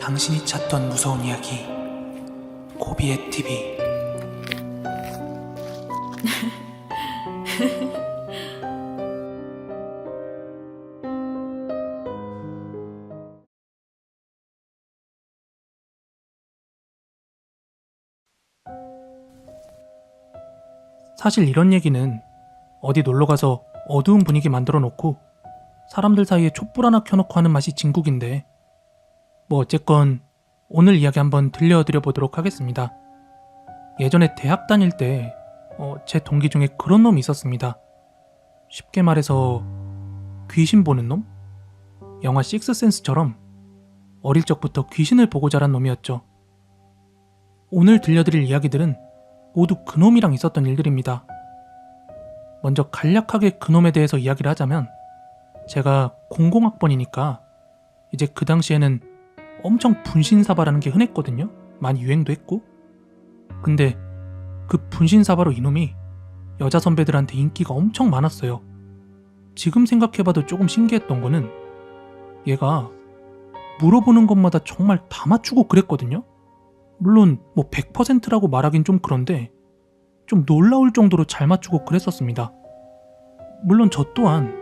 당신이 찾던 무서운 이야기 고비의 TV. 사실 이런 얘기는 어디 놀러가서 어두운 분위기 만들어 놓고 사람들 사이에 촛불 하나 켜놓고 하는 맛이 진국인데, 뭐 어쨌건 오늘 이야기 한번 들려드려 보도록 하겠습니다. 예전에 대학 다닐 때 제 동기 중에 그런 놈이 있었습니다. 쉽게 말해서 귀신 보는 놈? 영화 식스센스처럼 어릴 적부터 귀신을 보고 자란 놈이었죠. 오늘 들려드릴 이야기들은 모두 그놈이랑 있었던 일들입니다. 먼저 간략하게 그놈에 대해서 이야기를 하자면, 제가 00학번이니까 이제 그 당시에는 엄청 분신사바라는 게 흔했거든요. 많이 유행도 했고. 근데 그 분신사바로 이놈이 여자 선배들한테 인기가 엄청 많았어요. 지금 생각해봐도 조금 신기했던 거는 얘가 물어보는 것마다 정말 다 맞추고 그랬거든요. 물론 뭐 100%라고 말하긴 좀 그런데 좀 놀라울 정도로 잘 맞추고 그랬었습니다. 물론 저 또한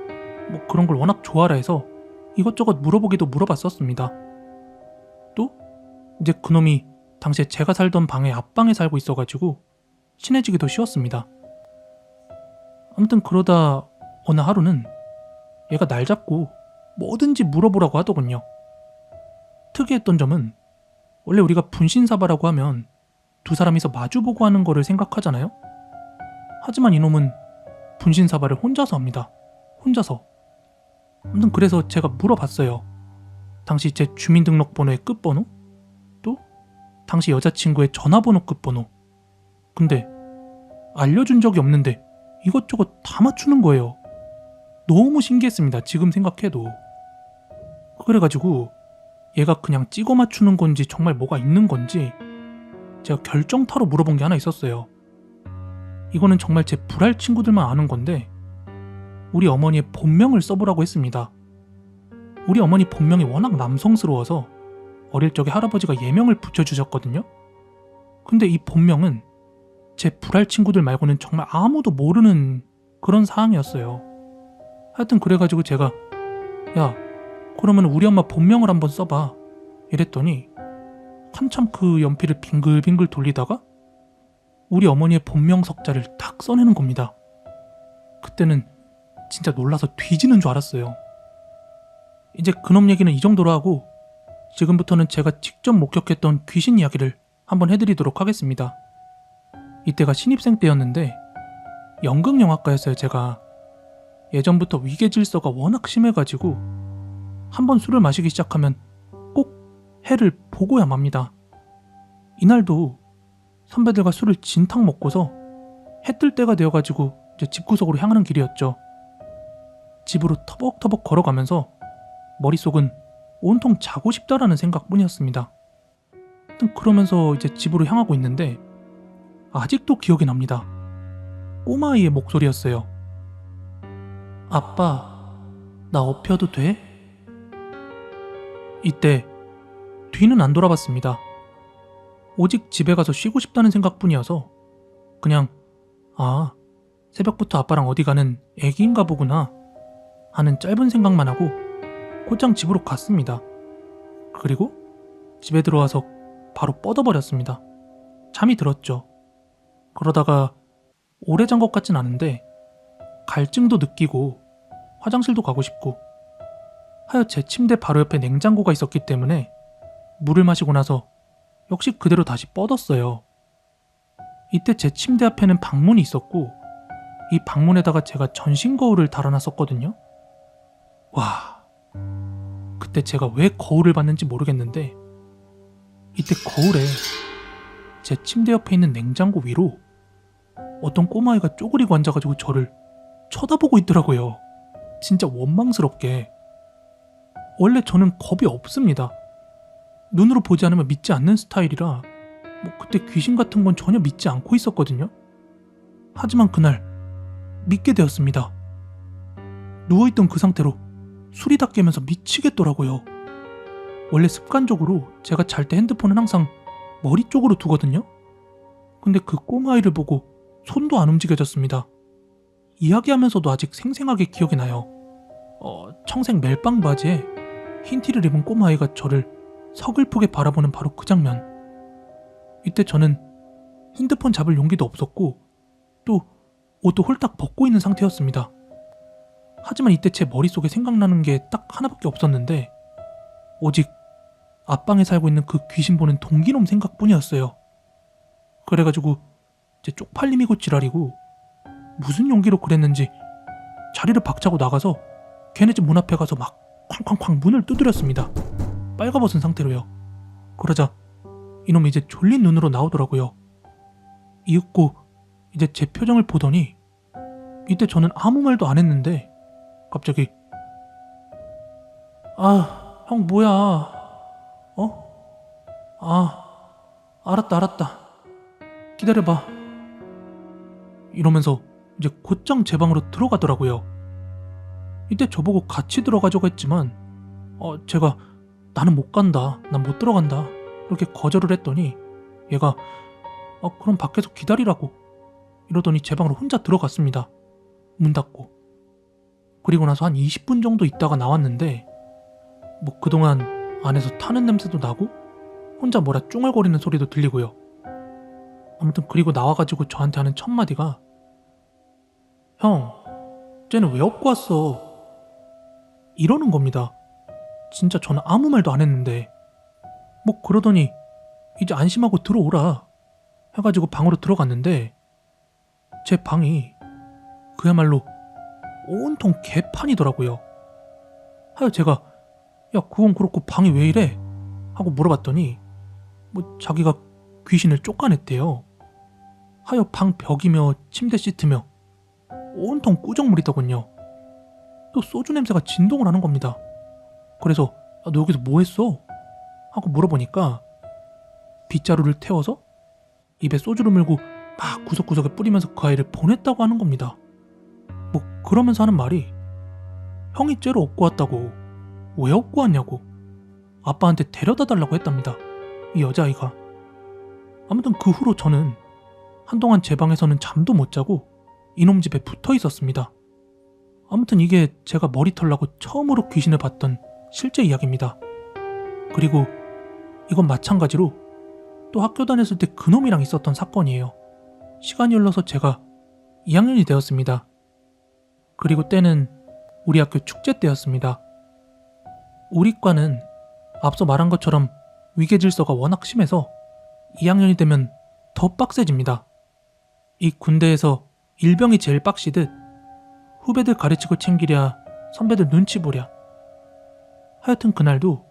뭐 그런 걸 워낙 좋아라 해서 이것저것 물어보기도 물어봤었습니다. 또 이제 그놈이 당시에 제가 살던 방에 앞방에 살고 있어가지고 친해지기도 쉬웠습니다. 아무튼 그러다 어느 하루는 얘가 날 잡고 뭐든지 물어보라고 하더군요. 특이했던 점은 원래 우리가 분신사바라고 하면 두 사람이서 마주보고 하는 거를 생각하잖아요? 하지만 이놈은 분신사바를 혼자서 합니다. 혼자서. 아무튼 그래서 제가 물어봤어요. 당시 제 주민등록번호의 끝번호? 또 당시 여자친구의 전화번호 끝번호. 근데 알려준 적이 없는데 이것저것 다 맞추는 거예요. 너무 신기했습니다. 지금 생각해도. 그래가지고 얘가 그냥 찍어 맞추는 건지 정말 뭐가 있는 건지 제가 결정타로 물어본 게 하나 있었어요. 이거는 정말 제 불알 친구들만 아는 건데, 우리 어머니의 본명을 써보라고 했습니다. 우리 어머니 본명이 워낙 남성스러워서 어릴 적에 할아버지가 예명을 붙여주셨거든요. 근데 이 본명은 제 불알 친구들 말고는 정말 아무도 모르는 그런 사항이었어요. 하여튼 그래가지고 제가 야, 그러면 우리 엄마 본명을 한번 써봐 이랬더니 한참 그 연필을 빙글빙글 돌리다가 우리 어머니의 본명 석자를 딱 써내는 겁니다. 그때는 진짜 놀라서 뒤지는 줄 알았어요. 이제 그놈 얘기는 이 정도로 하고 지금부터는 제가 직접 목격했던 귀신 이야기를 한번 해드리도록 하겠습니다. 이때가 신입생 때였는데 연극영화과였어요. 제가 예전부터 위계질서가 워낙 심해가지고 한번 술을 마시기 시작하면 꼭 해를 보고야 맙니다. 이날도 선배들과 술을 진탕 먹고서 해 뜰 때가 되어가지고 이제 집구석으로 향하는 길이었죠. 집으로 터벅터벅 걸어가면서 머릿속은 온통 자고 싶다라는 생각뿐이었습니다. 그러면서 이제 집으로 향하고 있는데 아직도 기억이 납니다. 꼬마아이의 목소리였어요. 아빠, 나 업혀도 돼? 이때 뒤는 안 돌아봤습니다. 오직 집에 가서 쉬고 싶다는 생각뿐이어서 그냥 새벽부터 아빠랑 어디 가는 애기인가 보구나 하는 짧은 생각만 하고 곧장 집으로 갔습니다. 그리고 집에 들어와서 바로 뻗어버렸습니다. 잠이 들었죠. 그러다가 오래 잔 것 같진 않은데 갈증도 느끼고 화장실도 가고 싶고 하여 제 침대 바로 옆에 냉장고가 있었기 때문에 물을 마시고 나서 역시 그대로 다시 뻗었어요. 이때 제 침대 앞에는 방문이 있었고 이 방문에다가 제가 전신 거울을 달아놨었거든요. 와, 그때 제가 왜 거울을 봤는지 모르겠는데 이때 거울에 제 침대 옆에 있는 냉장고 위로 어떤 꼬마아이가 쪼그리고 앉아가지고 저를 쳐다보고 있더라고요. 진짜 원망스럽게. 원래 저는 겁이 없습니다. 눈으로 보지 않으면 믿지 않는 스타일이라 그때 귀신 같은 건 전혀 믿지 않고 있었거든요. 하지만 그날 믿게 되었습니다. 누워있던 그 상태로 술이 다 깨면서 미치겠더라고요. 원래 습관적으로 제가 잘 때 핸드폰은 항상 머리 쪽으로 두거든요. 근데 그 꼬마아이를 보고 손도 안 움직여졌습니다. 이야기하면서도 아직 생생하게 기억이 나요. 청색 멜빵 바지에 흰 티를 입은 꼬마아이가 저를 서글프게 바라보는 바로 그 장면. 이때 저는 핸드폰 잡을 용기도 없었고 또 옷도 홀딱 벗고 있는 상태였습니다. 하지만 이때 제 머릿속에 생각나는 게 딱 하나밖에 없었는데 오직 앞방에 살고 있는 그 귀신 보는 동기놈 생각뿐이었어요. 그래가지고 제 쪽팔림이고 지랄이고 무슨 용기로 그랬는지 자리를 박차고 나가서 걔네 집 문 앞에 가서 막 쾅쾅쾅 문을 두드렸습니다. 빨가벗은 상태로요. 그러자 이놈이 이제 졸린 눈으로 나오더라고요. 이윽고 이제 제 표정을 보더니 이때 저는 아무 말도 안 했는데 갑자기 형 뭐야? 알았다. 기다려봐. 이러면서 이제 곧장 제 방으로 들어가더라고요. 이때 저보고 같이 들어가자고 했지만 제가 나는 못 간다. 난 못 들어간다. 이렇게 거절을 했더니 얘가 그럼 밖에서 기다리라고 이러더니 제 방으로 혼자 들어갔습니다. 문 닫고. 그리고 나서 한 20분 정도 있다가 나왔는데 뭐 그동안 안에서 타는 냄새도 나고 혼자 뭐라 쭝얼거리는 소리도 들리고요. 아무튼 그리고 나와가지고 저한테 하는 첫 마디가 형, 쟤는 왜 업고 왔어? 이러는 겁니다. 진짜 저는 아무 말도 안 했는데 뭐 그러더니 이제 안심하고 들어오라 해가지고 방으로 들어갔는데 제 방이 그야말로 온통 개판이더라고요. 하여 제가 야 그건 그렇고 방이 왜 이래? 하고 물어봤더니 뭐 자기가 귀신을 쫓아냈대요. 하여 방 벽이며 침대 시트며 온통 꾸정물이더군요. 또 소주 냄새가 진동을 하는 겁니다. 그래서 너 여기서 뭐 했어? 하고 물어보니까 빗자루를 태워서 입에 소주를 물고 막 구석구석에 뿌리면서 그 아이를 보냈다고 하는 겁니다. 뭐 그러면서 하는 말이 형이 째로 업고 왔다고 왜 업고 왔냐고 아빠한테 데려다 달라고 했답니다. 이 여자아이가. 아무튼 그 후로 저는 한동안 제 방에서는 잠도 못 자고 이놈 집에 붙어 있었습니다. 아무튼 이게 제가 머리털 나고 처음으로 귀신을 봤던 실제 이야기입니다. 그리고 이건 마찬가지로 또 학교 다녔을 때 그놈이랑 있었던 사건이에요. 시간이 흘러서 제가 2학년이 되었습니다. 그리고 때는 우리 학교 축제 때였습니다. 우리 과는 앞서 말한 것처럼 위계질서가 워낙 심해서 2학년이 되면 더 빡세집니다. 이 군대에서 일병이 제일 빡시듯 후배들 가르치고 챙기랴 선배들 눈치 보랴. 하여튼 그날도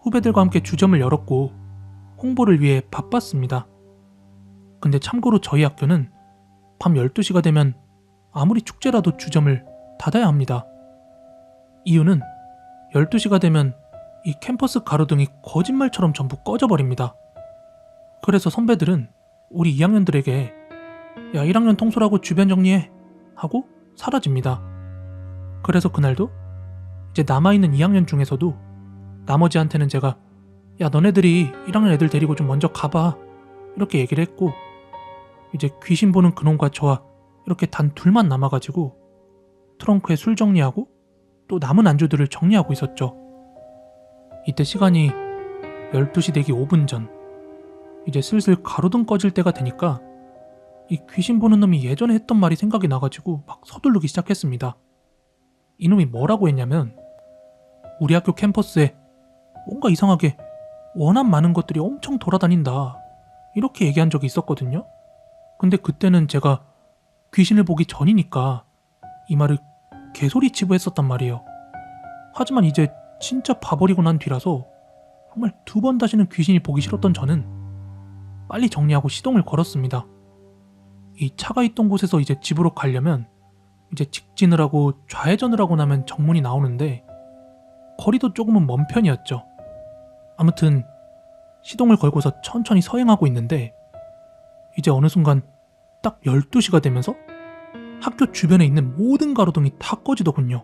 후배들과 함께 주점을 열었고 홍보를 위해 바빴습니다. 근데 참고로 저희 학교는 밤 12시가 되면 아무리 축제라도 주점을 닫아야 합니다. 이유는 12시가 되면 이 캠퍼스 가로등이 거짓말처럼 전부 꺼져버립니다. 그래서 선배들은 우리 2학년들에게 야 1학년 통솔하고 주변 정리해 하고 사라집니다. 그래서 그날도 이제 남아있는 2학년 중에서도 나머지한테는 제가 야 너네들이 1학년 애들 데리고 좀 먼저 가봐 이렇게 얘기를 했고 이제 귀신 보는 그놈과 저와 이렇게 단 둘만 남아가지고 트렁크에 술 정리하고 또 남은 안주들을 정리하고 있었죠. 이때 시간이 12시 되기 5분 전. 이제 슬슬 가로등 꺼질 때가 되니까 이 귀신 보는 놈이 예전에 했던 말이 생각이 나가지고 막 서두르기 시작했습니다. 이놈이 뭐라고 했냐면 우리 학교 캠퍼스에 뭔가 이상하게 워낙 많은 것들이 엄청 돌아다닌다 이렇게 얘기한 적이 있었거든요. 근데 그때는 제가 귀신을 보기 전이니까 이 말을 개소리치고 했었단 말이에요. 하지만 이제 진짜 봐버리고 난 뒤라서 정말 2번 다시는 귀신이 보기 싫었던 저는 빨리 정리하고 시동을 걸었습니다. 이 차가 있던 곳에서 이제 집으로 가려면 이제 직진을 하고 좌회전을 하고 나면 정문이 나오는데 거리도 조금은 먼 편이었죠. 아무튼 시동을 걸고서 천천히 서행하고 있는데 이제 어느 순간 딱 12시가 되면서 학교 주변에 있는 모든 가로등이 다 꺼지더군요.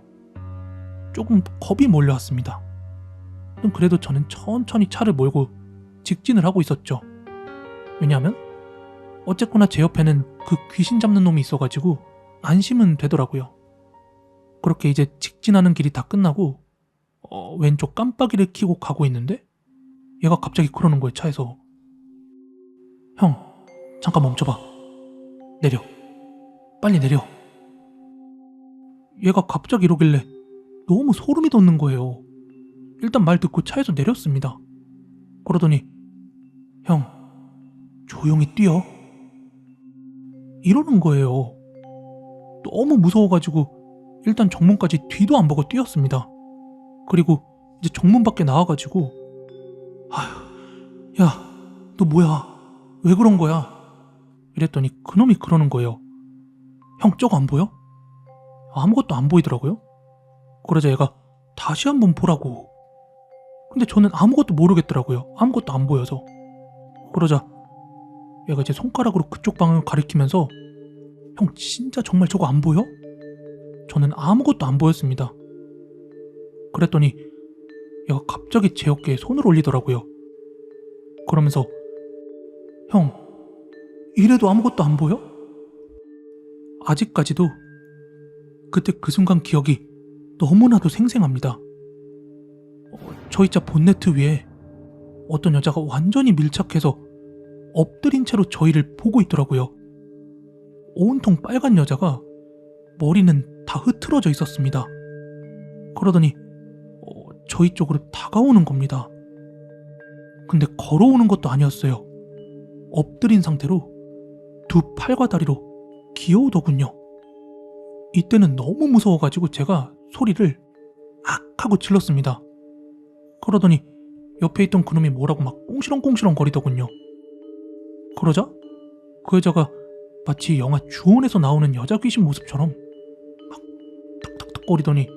조금 겁이 몰려왔습니다. 아무튼 그래도 저는 천천히 차를 몰고 직진을 하고 있었죠. 왜냐하면 어쨌거나 제 옆에는 그 귀신 잡는 놈이 있어가지고 안심은 되더라고요. 그렇게 이제 직진하는 길이 다 끝나고 왼쪽 깜빡이를 켜고 가고 있는데 얘가 갑자기 그러는 거예요. 차에서. 형, 잠깐 멈춰봐. 내려. 빨리 내려. 얘가 갑자기 이러길래 너무 소름이 돋는 거예요. 일단 말 듣고 차에서 내렸습니다. 그러더니 형, 조용히 뛰어. 이러는 거예요. 너무 무서워가지고 일단 정문까지 뒤도 안 보고 뛰었습니다. 그리고 이제 정문 밖에 나와가지고 아휴, 야, 너 뭐야? 왜 그런 거야? 이랬더니 그놈이 그러는 거예요. 형, 저거 안 보여? 아무것도 안 보이더라고요. 그러자 얘가 다시 한번 보라고. 근데 저는 아무것도 모르겠더라고요. 아무것도 안 보여서. 그러자 얘가 이제 손가락으로 그쪽 방향을 가리키면서 형, 진짜 정말 저거 안 보여? 저는 아무것도 안 보였습니다. 그랬더니 얘가 갑자기 제 어깨에 손을 올리더라고요. 그러면서 형, 이래도 아무것도 안 보여? 아직까지도 그때 그 순간 기억이 너무나도 생생합니다. 저희 차 본네트 위에 어떤 여자가 완전히 밀착해서 엎드린 채로 저희를 보고 있더라고요. 온통 빨간 여자가 머리는 다 흐트러져 있었습니다. 그러더니 저희 쪽으로 다가오는 겁니다. 근데 걸어오는 것도 아니었어요. 엎드린 상태로 두 팔과 다리로 기어오더군요. 이때는 너무 무서워가지고 제가 소리를 악 하고 질렀습니다. 그러더니 옆에 있던 그놈이 뭐라고 막 꽁시렁꽁시렁 거리더군요. 그러자 그 여자가 마치 영화 주온에서 나오는 여자 귀신 모습처럼 막 탁탁탁 거리더니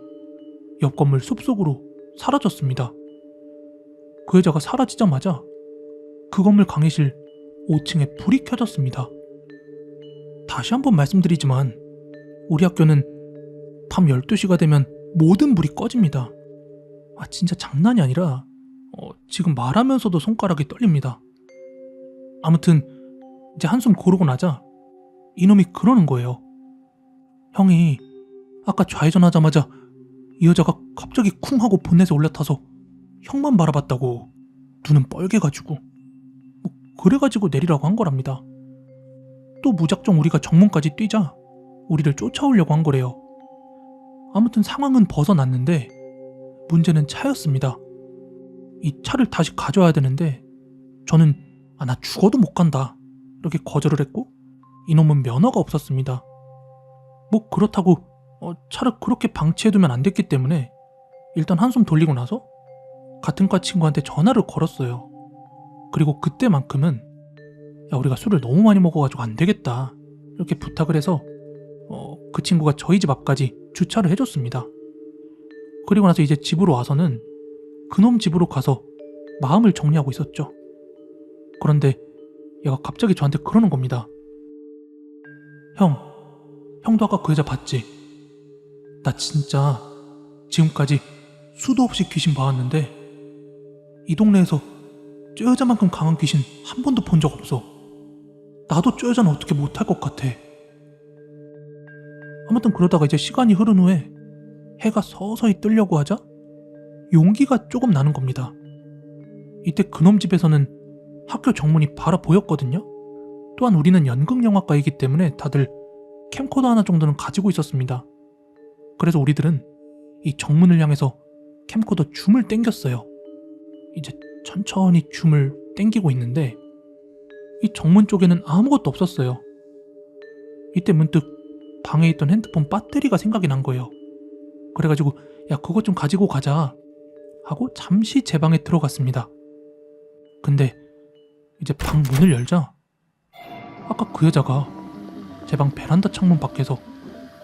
옆 건물 숲속으로 사라졌습니다. 그 여자가 사라지자마자 그 건물 강의실 5층에 불이 켜졌습니다. 다시 한번 말씀드리지만 우리 학교는 밤 12시가 되면 모든 불이 꺼집니다. 진짜 장난이 아니라 지금 말하면서도 손가락이 떨립니다. 아무튼 이제 한숨 고르고 나자 이놈이 그러는 거예요. 형이 아까 좌회전하자마자 이 여자가 갑자기 쿵 하고 본넷에 올라타서 형만 바라봤다고. 눈은 뻘개가지고 그래가지고 내리라고 한 거랍니다. 또 무작정 우리가 정문까지 뛰자 우리를 쫓아오려고 한 거래요. 아무튼 상황은 벗어났는데 문제는 차였습니다. 이 차를 다시 가져와야 되는데 저는 나 죽어도 못 간다 이렇게 거절을 했고 이놈은 면허가 없었습니다. 뭐 그렇다고 차를 그렇게 방치해두면 안 됐기 때문에 일단 한숨 돌리고 나서 같은 과 친구한테 전화를 걸었어요. 그리고 그때만큼은 야, 우리가 술을 너무 많이 먹어가지고 안 되겠다 이렇게 부탁을 해서 그 친구가 저희 집 앞까지 주차를 해줬습니다. 그리고 나서 이제 집으로 와서는 그놈 집으로 가서 마음을 정리하고 있었죠. 그런데 얘가 갑자기 저한테 그러는 겁니다. 형도 아까 그 여자 봤지? 나 진짜 지금까지 수도 없이 귀신 봐왔는데 이 동네에서 저 여자만큼 강한 귀신 한 번도 본 적 없어. 나도 저 여자는 어떻게 못할 것 같아. 아무튼 그러다가 이제 시간이 흐른 후에 해가 서서히 뜨려고 하자 용기가 조금 나는 겁니다. 이때 그놈 집에서는 학교 정문이 바로 보였거든요. 또한 우리는 연극영화과이기 때문에 다들 캠코더 하나 정도는 가지고 있었습니다. 그래서 우리들은 이 정문을 향해서 캠코더 줌을 당겼어요. 이제 천천히 줌을 당기고 있는데 이 정문 쪽에는 아무것도 없었어요. 이때 문득 방에 있던 핸드폰 배터리가 생각이 난 거예요. 그래가지고 야, 그것 좀 가지고 가자 하고 잠시 제 방에 들어갔습니다. 근데 이제 방 문을 열자 아까 그 여자가 제 방 베란다 창문 밖에서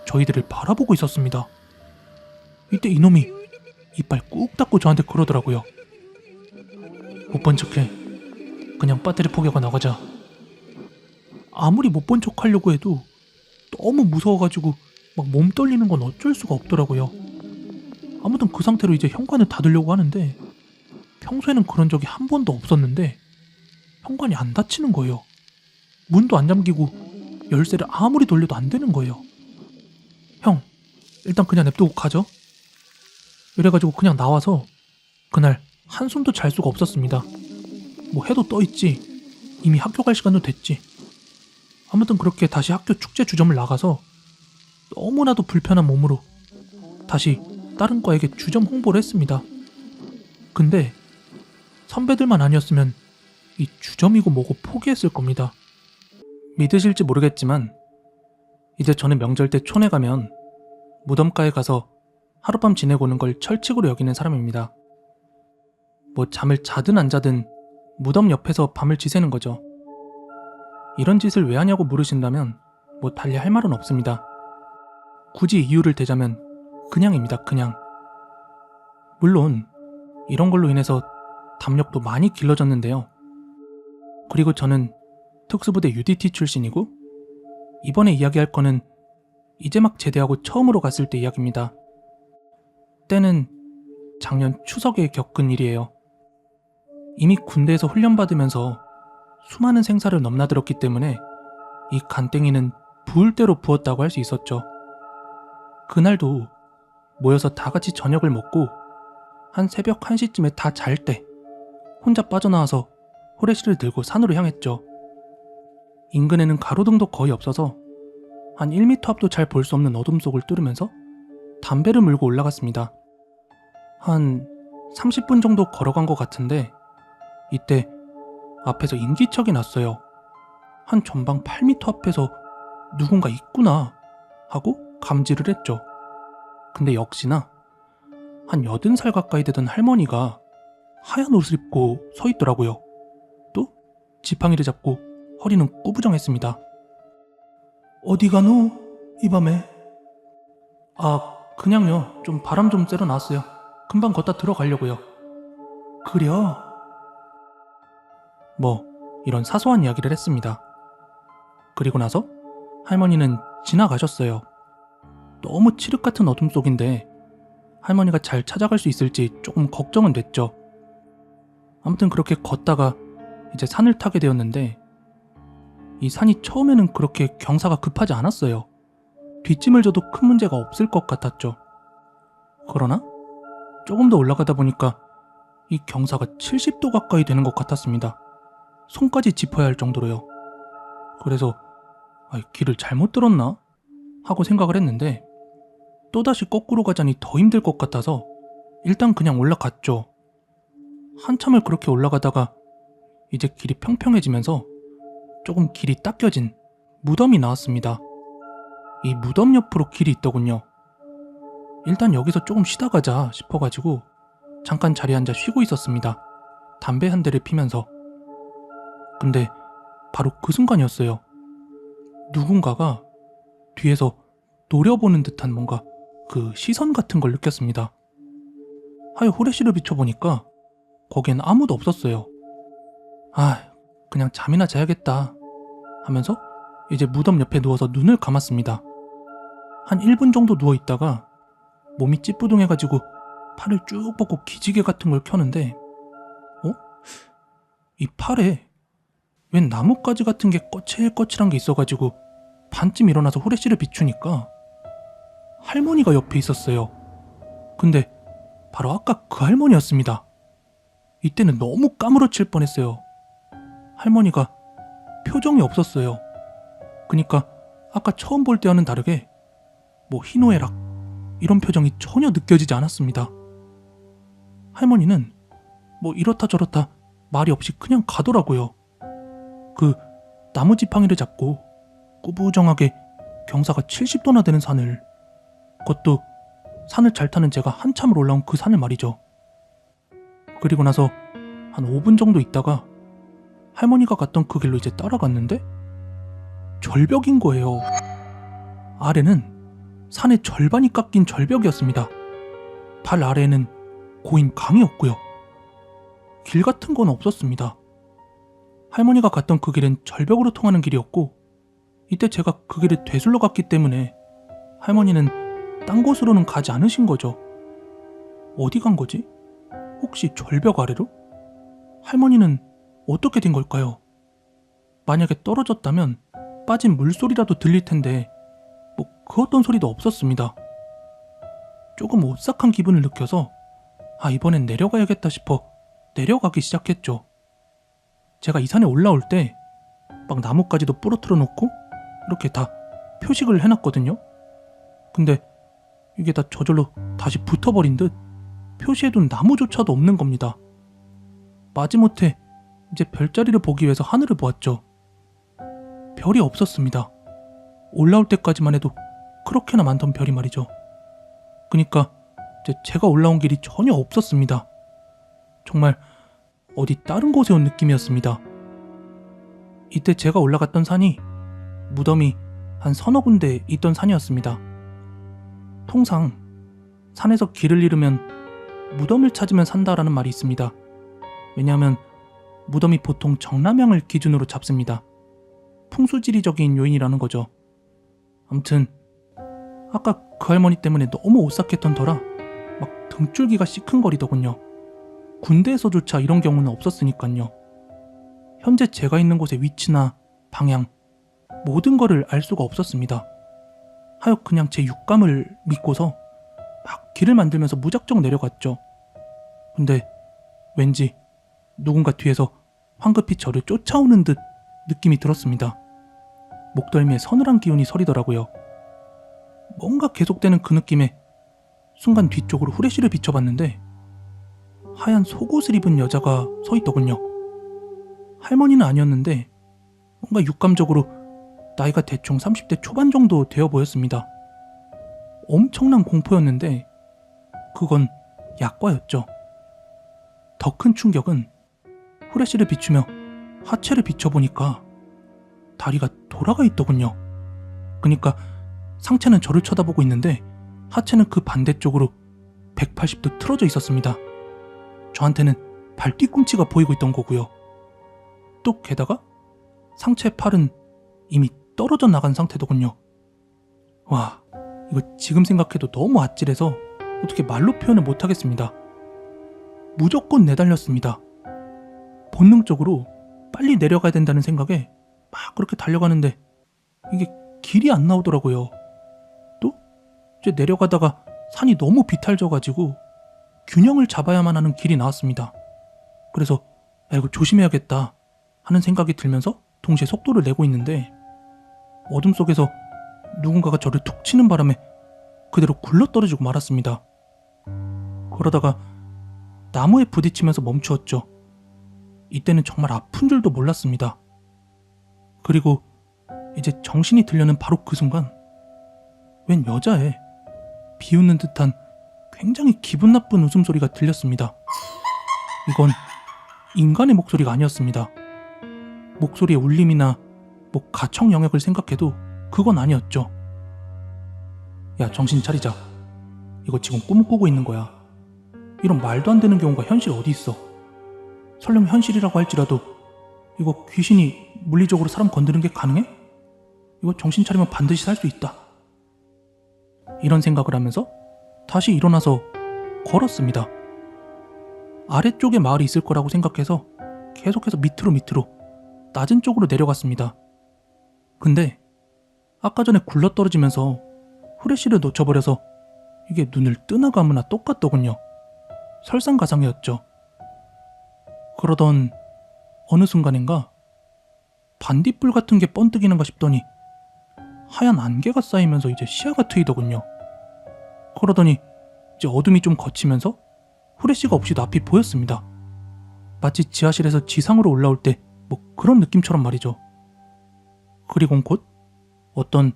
저희들을 바라보고 있었습니다. 이때 이놈이 이빨 꾹 닫고 저한테 그러더라고요. 못 본 척해. 그냥 배터리 포기하고 나가자. 아무리 못 본 척 하려고 해도 너무 무서워가지고 막 몸 떨리는 건 어쩔 수가 없더라고요. 아무튼 그 상태로 이제 현관을 닫으려고 하는데 평소에는 그런 적이 한 번도 없었는데 현관이 안 닫히는 거예요. 문도 안 잠기고 열쇠를 아무리 돌려도 안 되는 거예요. 형, 일단 그냥 냅두고 가죠. 이래가지고 그냥 나와서 그날 한숨도 잘 수가 없었습니다. 뭐 해도 떠있지, 이미 학교 갈 시간도 됐지. 아무튼 그렇게 다시 학교 축제 주점을 나가서 너무나도 불편한 몸으로 다시 다른 과에게 주점 홍보를 했습니다. 근데 선배들만 아니었으면 이 주점이고 뭐고 포기했을 겁니다. 믿으실지 모르겠지만 이제 저는 명절 때 촌에 가면 무덤가에 가서 하룻밤 지내고 오는 걸 철칙으로 여기는 사람입니다. 뭐 잠을 자든 안 자든 무덤 옆에서 밤을 지새는 거죠. 이런 짓을 왜 하냐고 물으신다면 뭐 달리 할 말은 없습니다. 굳이 이유를 대자면 그냥입니다. 그냥. 물론 이런 걸로 인해서 담력도 많이 길러졌는데요. 그리고 저는 특수부대 UDT 출신이고 이번에 이야기할 거는 이제 막 제대하고 처음으로 갔을 때 이야기입니다. 때는 작년 추석에 겪은 일이에요. 이미 군대에서 훈련받으면서 수많은 생사를 넘나들었기 때문에 이 간땡이는 부을 대로 부었다고 할 수 있었죠. 그날도 모여서 다 같이 저녁을 먹고 한 새벽 1시쯤에 다 잘 때 혼자 빠져나와서 후레쉬를 들고 산으로 향했죠. 인근에는 가로등도 거의 없어서 한 1m 앞도 잘 볼 수 없는 어둠 속을 뚫으면서 담배를 물고 올라갔습니다. 한 30분 정도 걸어간 것 같은데 이때 앞에서 인기척이 났어요. 한 전방 8m 앞에서 누군가 있구나 하고 감지를 했죠. 근데 역시나 한 80살 가까이 되던 할머니가 하얀 옷을 입고 서 있더라고요. 또 지팡이를 잡고 허리는 꾸부정했습니다. 어디 가노? 이 밤에? 아, 그냥요. 좀 바람 좀 쐬러 나왔어요. 금방 걷다 들어가려고요. 그려? 뭐 이런 사소한 이야기를 했습니다. 그리고 나서 할머니는 지나가셨어요. 너무 칠흑 같은 어둠 속인데 할머니가 잘 찾아갈 수 있을지 조금 걱정은 됐죠. 아무튼 그렇게 걷다가 이제 산을 타게 되었는데 이 산이 처음에는 그렇게 경사가 급하지 않았어요. 뒷짐을 져도 큰 문제가 없을 것 같았죠. 그러나 조금 더 올라가다 보니까 이 경사가 70도 가까이 되는 것 같았습니다. 손까지 짚어야 할 정도로요. 그래서 길을 잘못 들었나? 하고 생각을 했는데 또다시 거꾸로 가자니 더 힘들 것 같아서 일단 그냥 올라갔죠. 한참을 그렇게 올라가다가 이제 길이 평평해지면서 조금 길이 닦여진 무덤이 나왔습니다. 이 무덤 옆으로 길이 있더군요. 일단 여기서 조금 쉬다 가자 싶어가지고 잠깐 자리에 앉아 쉬고 있었습니다. 담배 한 대를 피면서. 근데 바로 그 순간이었어요. 누군가가 뒤에서 노려보는 듯한 뭔가 그 시선 같은 걸 느꼈습니다. 하여 후레쉬를 비춰보니까 거기엔 아무도 없었어요. 그냥 잠이나 자야겠다 하면서 이제 무덤 옆에 누워서 눈을 감았습니다. 한 1분 정도 누워있다가 몸이 찌뿌둥해가지고 팔을 쭉 뻗고 기지개 같은 걸 켜는데 이 팔에 웬 나뭇가지 같은 게 거칠거칠한 게 있어가지고 반쯤 일어나서 후레쉬를 비추니까 할머니가 옆에 있었어요. 근데 바로 아까 그 할머니였습니다. 이때는 너무 까무러칠 뻔했어요. 할머니가 표정이 없었어요. 그니까 아까 처음 볼 때와는 다르게 뭐 희노애락 이런 표정이 전혀 느껴지지 않았습니다. 할머니는 뭐 이렇다 저렇다 말이 없이 그냥 가더라고요. 그 나무 지팡이를 잡고 꾸부정하게 경사가 70도나 되는 산을, 그것도 산을 잘 타는 제가 한참을 올라온 그 산을 말이죠. 그리고 나서 한 5분 정도 있다가 할머니가 갔던 그 길로 이제 따라갔는데 절벽인 거예요. 아래는 산의 절반이 깎인 절벽이었습니다. 발 아래에는 고인 강이었고요. 길 같은 건 없었습니다. 할머니가 갔던 그 길은 절벽으로 통하는 길이었고 이때 제가 그 길을 되슬러 갔기 때문에 할머니는 딴 곳으로는 가지 않으신 거죠. 어디 간 거지? 혹시 절벽 아래로? 할머니는 어떻게 된 걸까요? 만약에 떨어졌다면 빠진 물소리라도 들릴 텐데 그 어떤 소리도 없었습니다. 조금 오싹한 기분을 느껴서 이번엔 내려가야겠다 싶어 내려가기 시작했죠. 제가 이 산에 올라올 때 막 나뭇가지도 부러뜨려 놓고 이렇게 다 표식을 해놨거든요. 근데 이게 다 저절로 다시 붙어버린 듯 표시해둔 나무조차도 없는 겁니다. 마지못해 이제 별자리를 보기 위해서 하늘을 보았죠. 별이 없었습니다. 올라올 때까지만 해도 그렇게나 많던 별이 말이죠. 그니까 이제 제가 올라온 길이 전혀 없었습니다. 정말 어디 다른 곳에 온 느낌이었습니다. 이때 제가 올라갔던 산이 무덤이 한 서너 군데 있던 산이었습니다. 통상 산에서 길을 잃으면 무덤을 찾으면 산다라는 말이 있습니다. 왜냐하면 무덤이 보통 정남향을 기준으로 잡습니다. 풍수지리적인 요인이라는 거죠. 아무튼 아까 그 할머니 때문에 너무 오싹했던 터라 막 등줄기가 시큰거리더군요. 군대에서조차 이런 경우는 없었으니까요. 현재 제가 있는 곳의 위치나 방향 모든 거를 알 수가 없었습니다. 하여 그냥 제 육감을 믿고서 막 길을 만들면서 무작정 내려갔죠. 근데 왠지 누군가 뒤에서 황급히 저를 쫓아오는 듯 느낌이 들었습니다. 목덜미에 서늘한 기운이 서리더라고요. 뭔가 계속되는 그 느낌에 순간 뒤쪽으로 후레쉬를 비춰봤는데 하얀 속옷을 입은 여자가 서 있더군요. 할머니는 아니었는데 뭔가 육감적으로 나이가 대충 30대 초반 정도 되어 보였습니다. 엄청난 공포였는데 그건 약과였죠. 더 큰 충격은 후레쉬를 비추며 하체를 비춰보니까 다리가 돌아가 있더군요. 그러니까 상체는 저를 쳐다보고 있는데 하체는 그 반대쪽으로 180도 틀어져 있었습니다. 저한테는 발 뒤꿈치가 보이고 있던 거고요. 또 게다가 상체의 팔은 이미 떨어져 나간 상태더군요. 와, 이거 지금 생각해도 너무 아찔해서 어떻게 말로 표현을 못하겠습니다. 무조건 내달렸습니다. 본능적으로 빨리 내려가야 된다는 생각에 막 그렇게 달려가는데 이게 길이 안 나오더라고요. 또 이제 내려가다가 산이 너무 비탈져가지고 균형을 잡아야만 하는 길이 나왔습니다. 그래서 이거 조심해야겠다 하는 생각이 들면서 동시에 속도를 내고 있는데 어둠 속에서 누군가가 저를 툭 치는 바람에 그대로 굴러떨어지고 말았습니다. 그러다가 나무에 부딪히면서 멈추었죠. 이때는 정말 아픈 줄도 몰랐습니다. 그리고 이제 정신이 들려는 바로 그 순간 웬 여자의 비웃는 듯한 굉장히 기분 나쁜 웃음소리가 들렸습니다. 이건 인간의 목소리가 아니었습니다. 목소리의 울림이나 가청 영역을 생각해도 그건 아니었죠. 야, 정신 차리자. 이거 지금 꿈을 꾸고 있는 거야. 이런 말도 안 되는 경우가 현실에 어디 있어. 설령 현실이라고 할지라도 이거 귀신이 물리적으로 사람 건드는 게 가능해? 이거 정신 차리면 반드시 살 수 있다. 이런 생각을 하면서 다시 일어나서 걸었습니다. 아래쪽에 마을이 있을 거라고 생각해서 계속해서 밑으로 낮은 쪽으로 내려갔습니다. 근데 아까 전에 굴러떨어지면서 후레쉬를 놓쳐버려서 이게 눈을 뜨나 감으나 똑같더군요. 설상가상이었죠. 그러던 어느 순간인가 반딧불 같은 게 번뜩이는가 싶더니 하얀 안개가 쌓이면서 이제 시야가 트이더군요. 그러더니 이제 어둠이 좀 걷히면서 후레쉬가 없이도 앞이 보였습니다. 마치 지하실에서 지상으로 올라올 때 그런 느낌처럼 말이죠. 그리곤 곧 어떤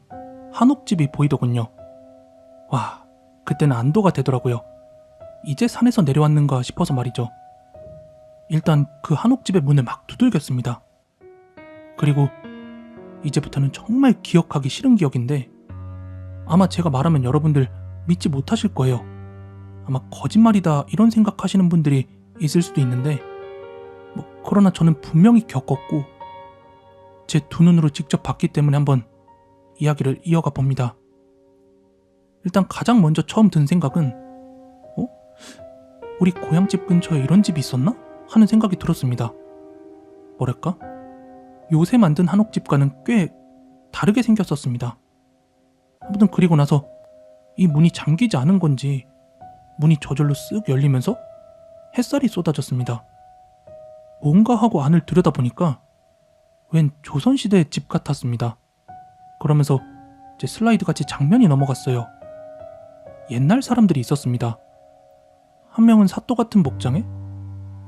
한옥집이 보이더군요. 와, 그때는 안도가 되더라고요. 이제 산에서 내려왔는가 싶어서 말이죠. 일단 그 한옥집의 문을 막 두들겼습니다. 그리고 이제부터는 정말 기억하기 싫은 기억인데 아마 제가 말하면 여러분들 믿지 못하실 거예요. 아마 거짓말이다 이런 생각하시는 분들이 있을 수도 있는데 그러나 저는 분명히 겪었고 제 두 눈으로 직접 봤기 때문에 한번 이야기를 이어가 봅니다. 일단 가장 먼저 처음 든 생각은 우리 고향집 근처에 이런 집이 있었나? 하는 생각이 들었습니다. 뭐랄까? 요새 만든 한옥집과는 꽤 다르게 생겼었습니다. 아무튼 그리고 나서 이 문이 잠기지 않은 건지 문이 저절로 쓱 열리면서 햇살이 쏟아졌습니다. 뭔가 하고 안을 들여다보니까 웬 조선시대의 집 같았습니다. 그러면서 제 슬라이드 같이 장면이 넘어갔어요. 옛날 사람들이 있었습니다. 한 명은 사또 같은 복장에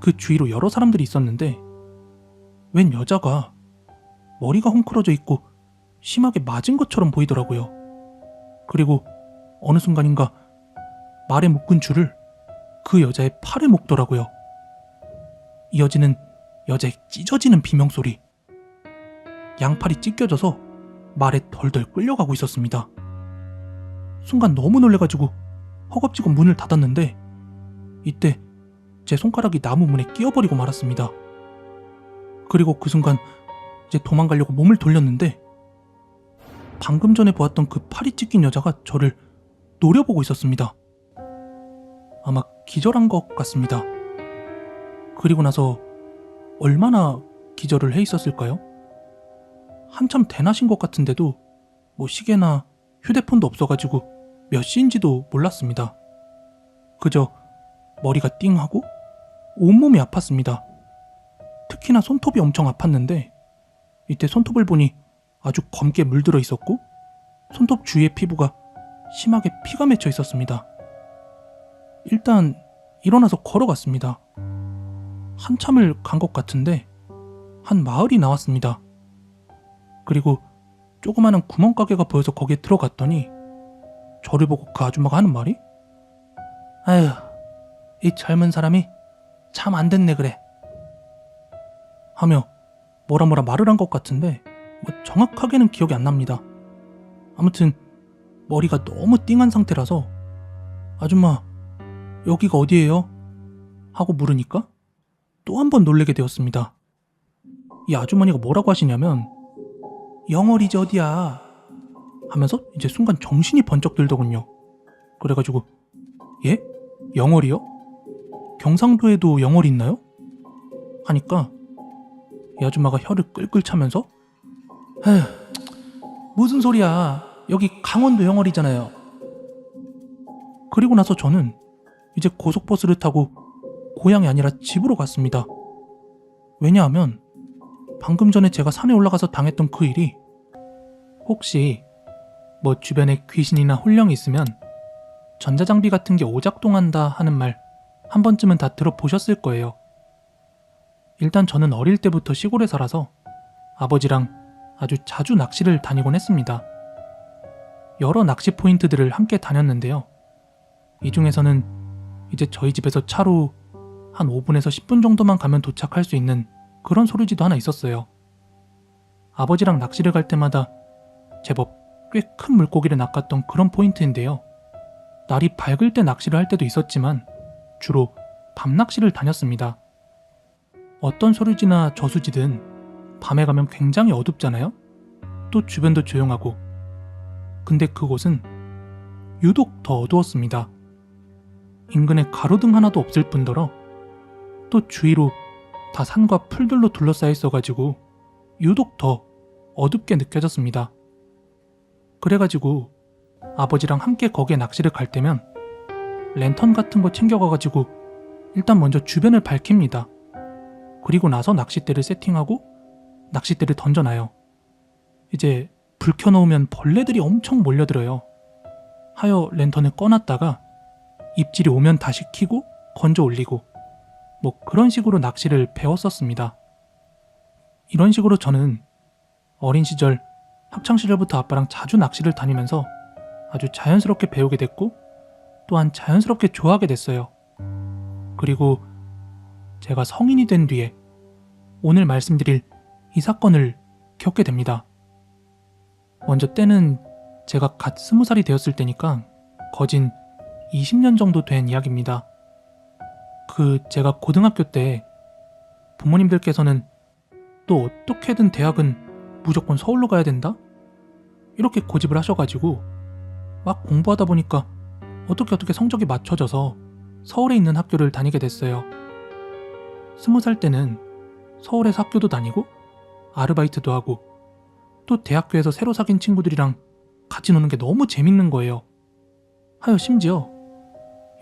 그 주위로 여러 사람들이 있었는데 웬 여자가 머리가 헝클어져 있고 심하게 맞은 것처럼 보이더라고요. 그리고 어느 순간인가 말에 묶은 줄을 그 여자의 팔에 묶더라고요. 이어지는 여자의 찢어지는 비명소리. 양팔이 찢겨져서 말에 덜덜 끌려가고 있었습니다. 순간 너무 놀래가지고 허겁지겁 문을 닫았는데 이때 제 손가락이 나무 문에 끼어버리고 말았습니다. 그리고 그 순간 이제 도망가려고 몸을 돌렸는데 방금 전에 보았던 그 팔이 찢긴 여자가 저를 노려보고 있었습니다. 아마 기절한 것 같습니다. 그리고 나서 얼마나 기절을 해 있었을까요? 한참 대낮인 것 같은데도 뭐 시계나 휴대폰도 없어가지고 몇 시인지도 몰랐습니다. 그저 머리가 띵하고 온몸이 아팠습니다. 특히나 손톱이 엄청 아팠는데 이때 손톱을 보니 아주 검게 물들어 있었고 손톱 주위의 피부가 심하게 피가 맺혀 있었습니다. 일단 일어나서 걸어갔습니다. 한참을 간 것 같은데 한 마을이 나왔습니다. 그리고 조그마한 구멍가게가 보여서 거기에 들어갔더니 저를 보고 그 아줌마가 하는 말이 아휴, 이 젊은 사람이 참 안 됐네 그래 하며 뭐라 말을 한 것 같은데 뭐 정확하게는 기억이 안 납니다. 아무튼 머리가 너무 띵한 상태라서 아줌마 여기가 어디예요? 하고 물으니까 또 한 번 놀래게 되었습니다. 이 아주머니가 뭐라고 하시냐면 영월이지 어디야 하면서 이제 순간 정신이 번쩍 들더군요. 그래가지고 예? 영월이요? 경상도에도 영월이 있나요? 하니까 이 아줌마가 혀를 끌끌 차면서 에휴, 무슨 소리야 여기 강원도 영월이잖아요. 그리고 나서 저는 이제 고속버스를 타고 고향이 아니라 집으로 갔습니다. 왜냐하면 방금 전에 제가 산에 올라가서 당했던 그 일이 혹시 뭐 주변에 귀신이나 혼령이 있으면 전자장비 같은 게 오작동한다 하는 말 한 번쯤은 다 들어보셨을 거예요. 일단 저는 어릴 때부터 시골에 살아서 아버지랑 아주 자주 낚시를 다니곤 했습니다. 여러 낚시 포인트들을 함께 다녔는데요. 이 중에서는 이제 저희 집에서 차로 한 5분에서 10분 정도만 가면 도착할 수 있는 그런 소리지도 하나 있었어요. 아버지랑 낚시를 갈 때마다 제법 꽤 큰 물고기를 낚았던 그런 포인트인데요. 날이 밝을 때 낚시를 할 때도 있었지만 주로 밤 낚시를 다녔습니다. 어떤 소류지나 저수지든 밤에 가면 굉장히 어둡잖아요? 또 주변도 조용하고. 근데 그곳은 유독 더 어두웠습니다. 인근에 가로등 하나도 없을 뿐더러 또 주위로 다 산과 풀들로 둘러싸여 있어가지고 유독 더 어둡게 느껴졌습니다. 그래가지고 아버지랑 함께 거기에 낚시를 갈 때면 랜턴 같은 거 챙겨가가지고 일단 먼저 주변을 밝힙니다. 그리고 나서 낚싯대를 세팅하고 낚싯대를 던져놔요. 이제 불 켜놓으면 벌레들이 엄청 몰려들어요. 하여 랜턴을 꺼놨다가 입질이 오면 다시 켜고 건져 올리고 뭐 그런 식으로 낚시를 배웠었습니다. 이런 식으로 저는 어린 시절 학창시절부터 아빠랑 자주 낚시를 다니면서 아주 자연스럽게 배우게 됐고 또한 자연스럽게 좋아하게 됐어요. 그리고 제가 성인이 된 뒤에 오늘 말씀드릴 이 사건을 겪게 됩니다. 먼저 때는 제가 갓 20살이 되었을 때니까 거진 20년 정도 된 이야기입니다. 제가 고등학교 때 부모님들께서는 또 어떻게든 대학은 무조건 서울로 가야 된다? 이렇게 고집을 하셔가지고 막 공부하다 보니까 어떻게 성적이 맞춰져서 서울에 있는 학교를 다니게 됐어요. 20살 때는 서울에서 학교도 다니고 아르바이트도 하고 또 대학교에서 새로 사귄 친구들이랑 같이 노는 게 너무 재밌는 거예요. 하여 심지어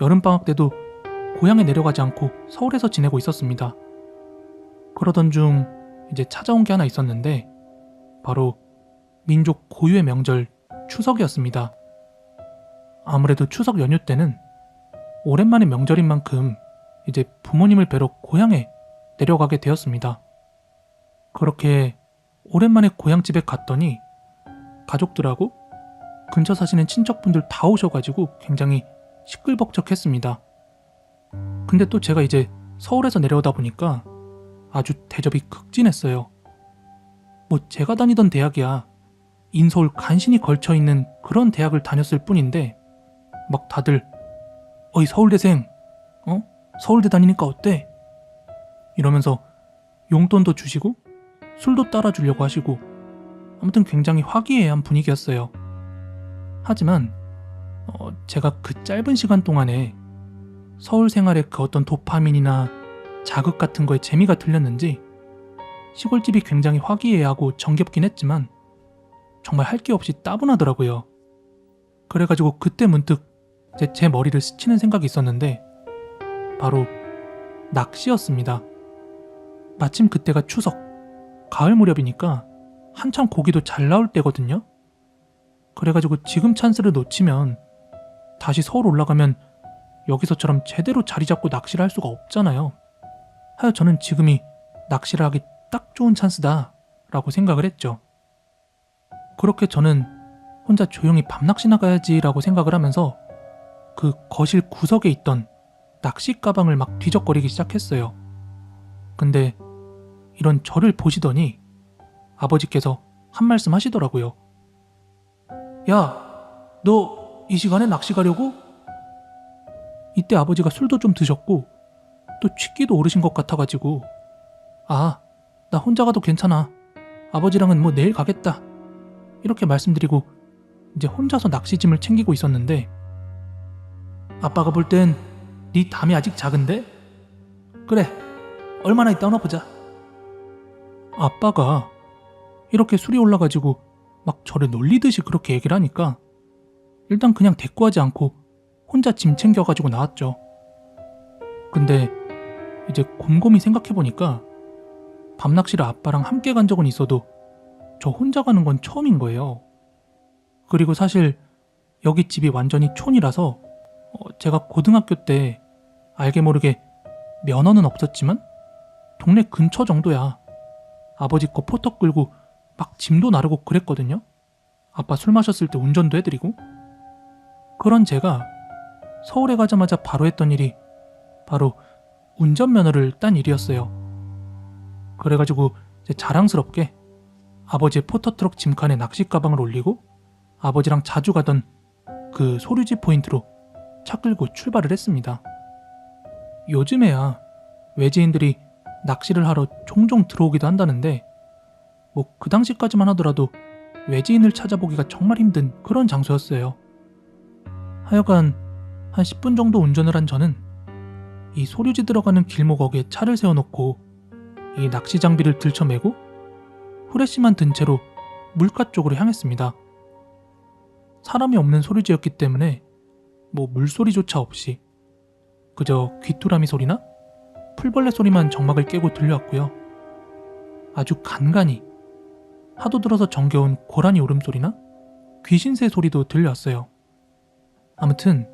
여름방학 때도 고향에 내려가지 않고 서울에서 지내고 있었습니다. 그러던 중 이제 찾아온 게 하나 있었는데 바로 민족 고유의 명절 추석이었습니다. 아무래도 추석 연휴 때는 오랜만에 명절인 만큼 이제 부모님을 뵈러 고향에 내려가게 되었습니다. 그렇게 오랜만에 고향집에 갔더니 가족들하고 근처 사시는 친척분들 다 오셔가지고 굉장히 시끌벅적했습니다. 근데 또 제가 이제 서울에서 내려오다 보니까 아주 대접이 극진했어요. 뭐 제가 다니던 대학이야 인서울 간신히 걸쳐있는 그런 대학을 다녔을 뿐인데 막 다들 어이 서울대생 서울대 다니니까 어때? 이러면서 용돈도 주시고 술도 따라주려고 하시고 아무튼 굉장히 화기애애한 분위기였어요. 하지만 제가 그 짧은 시간 동안에 서울 생활의 그 어떤 도파민이나 자극 같은 거에 재미가 들렸는지 시골집이 굉장히 화기애애하고 정겹긴 했지만 정말 할 게 없이 따분하더라고요. 그래가지고 그때 문득 제 머리를 스치는 생각이 있었는데 바로 낚시였습니다. 마침 그때가 추석, 가을 무렵이니까 한참 고기도 잘 나올 때거든요. 그래가지고 지금 찬스를 놓치면 다시 서울 올라가면 여기서처럼 제대로 자리 잡고 낚시를 할 수가 없잖아요. 하여 저는 지금이 낚시를 하기 딱 좋은 찬스다 라고 생각을 했죠. 그렇게 저는 혼자 조용히 밤낚시 나가야지 라고 생각을 하면서 그 거실 구석에 있던 낚시 가방을 막 뒤적거리기 시작했어요. 근데 이런 저를 보시더니 아버지께서 한 말씀 하시더라고요. 야, 너 이 시간에 낚시 가려고? 이때 아버지가 술도 좀 드셨고 또 취기도 오르신 것 같아가지고 아, 나 혼자 가도 괜찮아. 아버지랑은 뭐 내일 가겠다. 이렇게 말씀드리고 이제 혼자서 낚시짐을 챙기고 있었는데 아빠가 볼 땐 네 담이 아직 작은데? 그래, 얼마나 있다 오나 보자. 아빠가 이렇게 술이 올라가지고 막 저를 놀리듯이 그렇게 얘기를 하니까 일단 그냥 대꾸하지 않고 혼자 짐 챙겨가지고 나왔죠. 근데 이제 곰곰이 생각해보니까 밤낚시를 아빠랑 함께 간 적은 있어도 저 혼자 가는 건 처음인 거예요. 그리고 사실 여기 집이 완전히 촌이라서 제가 고등학교 때 알게 모르게 면허는 없었지만 동네 근처 정도야 아버지 거 포터 끌고 막 짐도 나르고 그랬거든요. 아빠 술 마셨을 때 운전도 해드리고. 그런 제가 서울에 가자마자 바로 했던 일이 바로 운전면허를 딴 일이었어요. 그래가지고 이제 자랑스럽게 아버지의 포터트럭 짐칸에 낚시 가방을 올리고 아버지랑 자주 가던 그 소류지 포인트로 차 끌고 출발을 했습니다. 요즘에야 외지인들이 낚시를 하러 종종 들어오기도 한다는데 뭐 그 당시까지만 하더라도 외지인을 찾아보기가 정말 힘든 그런 장소였어요. 하여간 한 10분 정도 운전을 한 저는 이 소류지 들어가는 길목 어귀에 차를 세워놓고 이 낚시 장비를 들쳐매고 후레쉬만 든 채로 물가 쪽으로 향했습니다. 사람이 없는 소류지였기 때문에 뭐 물소리조차 없이 그저 귀뚜라미 소리나 풀벌레 소리만 정막을 깨고 들려왔고요. 아주 간간히 하도 들어서 정겨운 고라니 울음소리나 귀신새 소리도 들려왔어요. 아무튼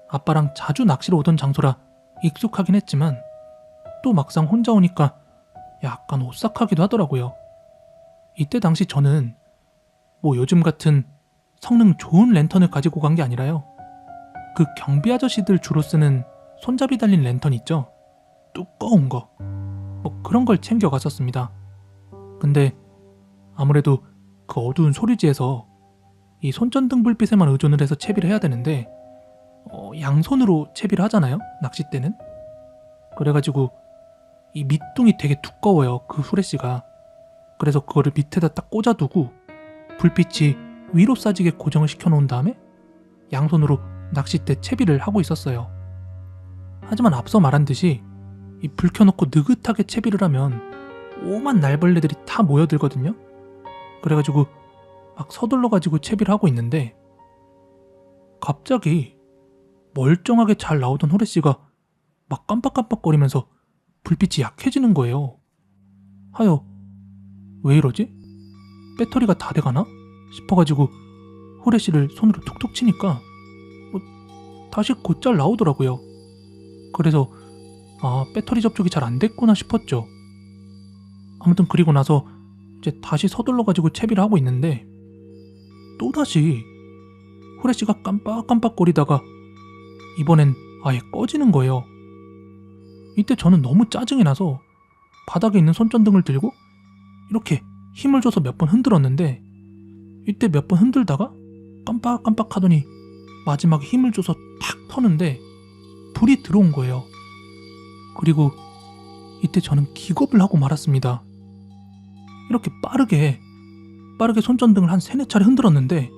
아빠랑 자주 낚시로 오던 장소라 익숙하긴 했지만 또 막상 혼자 오니까 약간 오싹하기도 하더라고요. 이때 당시 저는 뭐 요즘 같은 성능 좋은 랜턴을 가지고 간 게 아니라요. 그 경비 아저씨들 주로 쓰는 손잡이 달린 랜턴 있죠? 두꺼운 거. 뭐 그런 걸 챙겨 갔었습니다. 근데 아무래도 그 어두운 소류지에서 이 손전등 불빛에만 의존을 해서 채비를 해야 되는데 양손으로 채비를 하잖아요, 낚싯대는. 그래가지고 이 밑둥이 되게 두꺼워요, 그 후레쉬가. 그래서 그거를 밑에다 딱 꽂아두고 불빛이 위로 싸지게 고정을 시켜놓은 다음에 양손으로 낚싯대 채비를 하고 있었어요. 하지만 앞서 말한 듯이 이 불 켜놓고 느긋하게 채비를 하면 오만 날벌레들이 다 모여들거든요. 그래가지고 막 서둘러가지고 채비를 하고 있는데 갑자기 멀쩡하게 잘 나오던 호레씨가 막 깜빡깜빡거리면서 불빛이 약해지는 거예요. 하여 왜 이러지? 배터리가 다 돼가나? 싶어가지고 호레씨를 손으로 툭툭 치니까 다시 곧잘 나오더라고요. 그래서 배터리 접촉이 잘 안 됐구나 싶었죠. 아무튼 그리고 나서 이제 다시 서둘러가지고 채비를 하고 있는데 또다시 호레씨가 깜빡깜빡거리다가 이번엔 아예 꺼지는 거예요. 이때 저는 너무 짜증이 나서 바닥에 있는 손전등을 들고 이렇게 힘을 줘서 몇 번 흔들었는데 이때 몇 번 흔들다가 깜빡깜빡 하더니 마지막에 힘을 줘서 탁 터는데 불이 들어온 거예요. 그리고 이때 저는 기겁을 하고 말았습니다. 이렇게 빠르게 손전등을 한 3-4차례 흔들었는데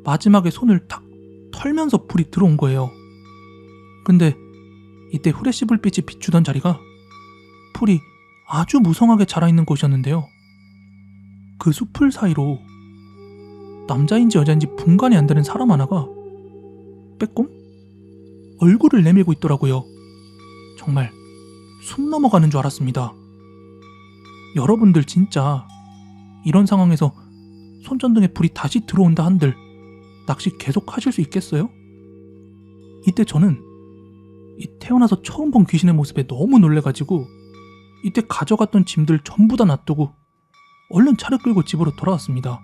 마지막에 손을 탁 털면서 불이 들어온 거예요. 근데 이때 후레쉬 불빛이 비추던 자리가 풀이 아주 무성하게 자라있는 곳이었는데요. 그 숲풀 사이로 남자인지 여자인지 분간이 안 되는 사람 하나가 빼꼼 얼굴을 내밀고 있더라고요. 정말 숨 넘어가는 줄 알았습니다. 여러분들 진짜 이런 상황에서 손전등에 불이 다시 들어온다 한들 낚시 계속 하실 수 있겠어요? 이때 저는 태어나서 처음 본 귀신의 모습에 너무 놀래가지고 이때 가져갔던 짐들 전부 다 놔두고 얼른 차를 끌고 집으로 돌아왔습니다.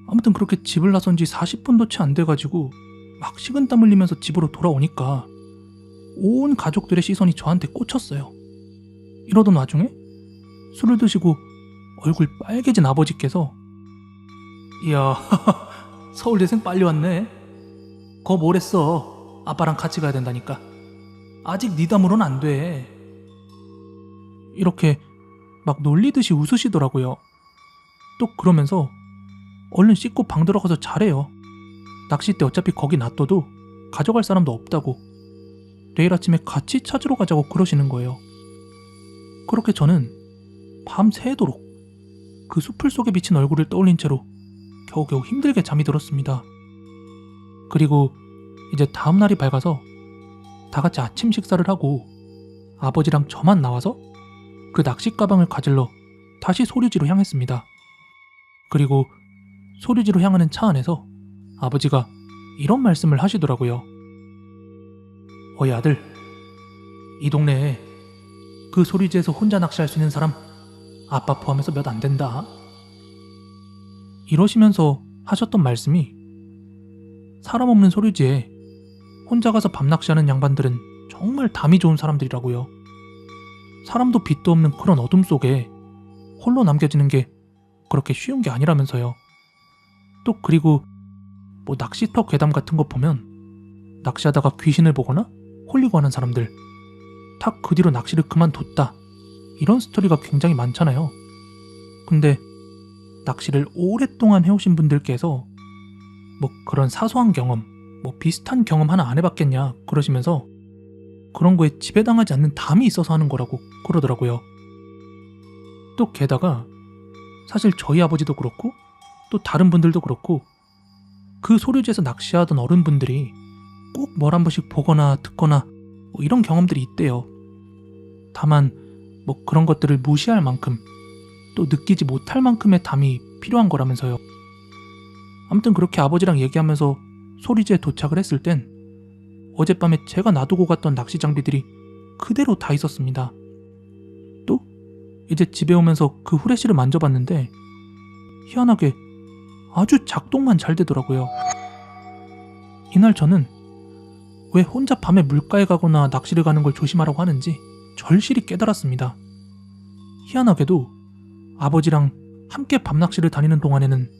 아무튼 그렇게 집을 나선 지 40분도 채 안 돼가지고 막 식은땀 흘리면서 집으로 돌아오니까 온 가족들의 시선이 저한테 꽂혔어요. 이러던 와중에 술을 드시고 얼굴 빨개진 아버지께서 이야 서울대생 빨리 왔네. 거 뭐랬어. 아빠랑 같이 가야 된다니까. 아직 네 담으로는 안 돼. 이렇게 막 놀리듯이 웃으시더라고요. 또 그러면서 얼른 씻고 방 들어가서 자래요. 낚싯대 어차피 거기 놔둬도 가져갈 사람도 없다고. 내일 아침에 같이 찾으러 가자고 그러시는 거예요. 그렇게 저는 밤새도록 그 숲풀 속에 비친 얼굴을 떠올린 채로 겨우겨우 힘들게 잠이 들었습니다. 그리고 이제 다음날이 밝아서 다 같이 아침 식사를 하고 아버지랑 저만 나와서 그 낚시 가방을 가질러 다시 소류지로 향했습니다. 그리고 소류지로 향하는 차 안에서 아버지가 이런 말씀을 하시더라고요. 어이 아들, 이 동네에 그 소류지에서 혼자 낚시할 수 있는 사람 아빠 포함해서 몇 안 된다. 이러시면서 하셨던 말씀이 사람 없는 소류지에 혼자 가서 밤낚시하는 양반들은 정말 담이 좋은 사람들이라고요. 사람도 빛도 없는 그런 어둠 속에 홀로 남겨지는 게 그렇게 쉬운 게 아니라면서요. 또 그리고 뭐 낚시터 괴담 같은 거 보면 낚시하다가 귀신을 보거나 홀리고 하는 사람들 다 그 뒤로 낚시를 그만뒀다 이런 스토리가 굉장히 많잖아요. 근데 낚시를 오랫동안 해오신 분들께서 뭐 그런 사소한 경험, 뭐 비슷한 경험 하나 안 해봤겠냐 그러시면서 그런 거에 지배당하지 않는 담이 있어서 하는 거라고 그러더라고요. 또 게다가 사실 저희 아버지도 그렇고 또 다른 분들도 그렇고 그 소류지에서 낚시하던 어른분들이 꼭 뭘 한 번씩 보거나 듣거나 뭐 이런 경험들이 있대요. 다만 뭐 그런 것들을 무시할 만큼 또 느끼지 못할 만큼의 담이 필요한 거라면서요. 아무튼 그렇게 아버지랑 얘기하면서 소류지에 도착을 했을 땐 어젯밤에 제가 놔두고 갔던 낚시 장비들이 그대로 다 있었습니다. 또 이제 집에 오면서 그 후레쉬를 만져봤는데 희한하게 아주 작동만 잘 되더라고요. 이날 저는 왜 혼자 밤에 물가에 가거나 낚시를 가는 걸 조심하라고 하는지 절실히 깨달았습니다. 희한하게도 아버지랑 함께 밤낚시를 다니는 동안에는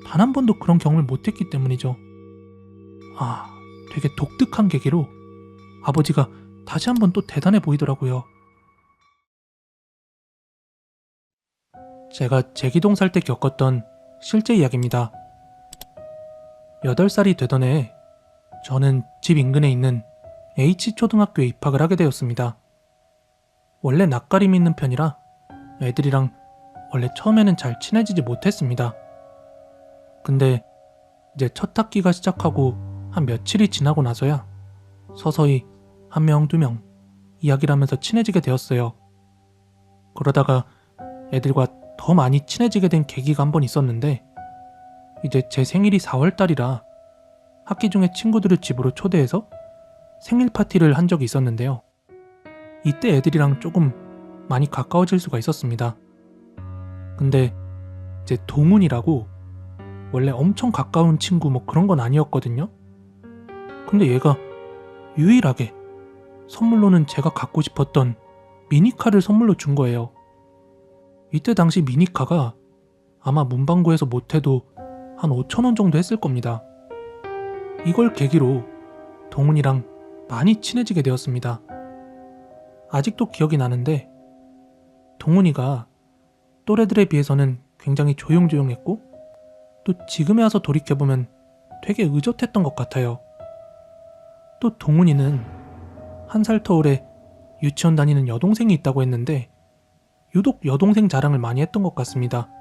단 한 번도 그런 경험을 못했기 때문이죠. 되게 독특한 계기로 아버지가 다시 한번 또 대단해 보이더라고요. 제가 제기동 살 때 겪었던 실제 이야기입니다. 8살이 되던 해에 저는 집 인근에 있는 H초등학교에 입학을 하게 되었습니다. 원래 낯가림이 있는 편이라 애들이랑 원래 처음에는 잘 친해지지 못했습니다. 근데 이제 첫 학기가 시작하고 한 며칠이 지나고 나서야 서서히 한 명, 두 명 이야기를 하면서 친해지게 되었어요. 그러다가 애들과 더 많이 친해지게 된 계기가 한 번 있었는데, 이제 제 생일이 4월달이라 학기 중에 친구들을 집으로 초대해서 생일 파티를 한 적이 있었는데요. 이때 애들이랑 조금 많이 가까워질 수가 있었습니다. 근데 이제 동훈이라고 원래 엄청 가까운 친구 뭐 그런 건 아니었거든요. 근데 얘가 유일하게 선물로는 제가 갖고 싶었던 미니카를 선물로 준 거예요. 이때 당시 미니카가 아마 문방구에서 못해도 한 5,000원 정도 했을 겁니다. 이걸 계기로 동훈이랑 많이 친해지게 되었습니다. 아직도 기억이 나는데 동훈이가 또래들에 비해서는 굉장히 조용조용했고 또 지금에 와서 돌이켜보면 되게 의젓했던 것 같아요. 또 동훈이는 한 살 터울에 유치원 다니는 여동생이 있다고 했는데 유독 여동생 자랑을 많이 했던 것 같습니다.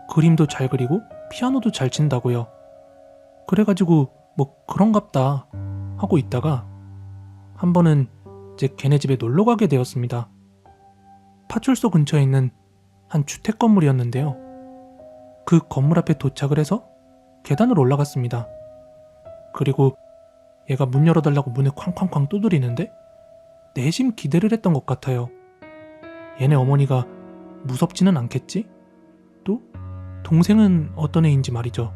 그림도 잘 그리고 피아노도 잘 친다고요. 그래가지고 뭐 그런갑다 하고 있다가 한 번은 이제 걔네 집에 놀러 가게 되었습니다. 파출소 근처에 있는 한 주택 건물이었는데요. 그 건물 앞에 도착을 해서 계단을 올라갔습니다. 그리고 얘가 문 열어달라고 문을 쾅쾅쾅 두드리는데 내심 기대를 했던 것 같아요. 얘네 어머니가 무섭지는 않겠지? 또 동생은 어떤 애인지 말이죠.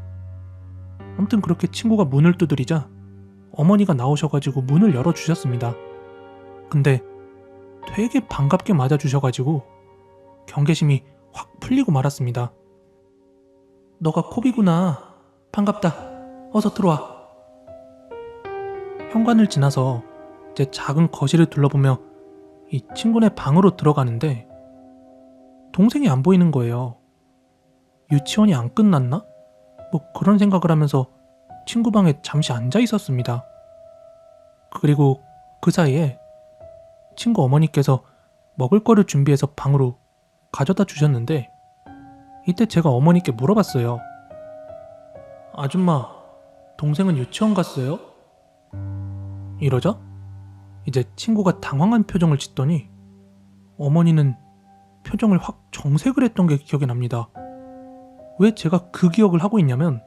아무튼 그렇게 친구가 문을 두드리자 어머니가 나오셔가지고 문을 열어주셨습니다. 근데 되게 반갑게 맞아주셔가지고 경계심이 확 풀리고 말았습니다. 너가 코비구나. 반갑다. 어서 들어와. 현관을 지나서 제 작은 거실을 둘러보며 이 친구네 방으로 들어가는데 동생이 안 보이는 거예요. 유치원이 안 끝났나? 뭐 그런 생각을 하면서 친구 방에 잠시 앉아 있었습니다. 그리고 그 사이에 친구 어머니께서 먹을 거를 준비해서 방으로 가져다 주셨는데 이때 제가 어머니께 물어봤어요. 아줌마, 동생은 유치원 갔어요? 이러자 이제 친구가 당황한 표정을 짓더니 어머니는 표정을 확 정색을 했던 게 기억이 납니다. 왜 제가 그 기억을 하고 있냐면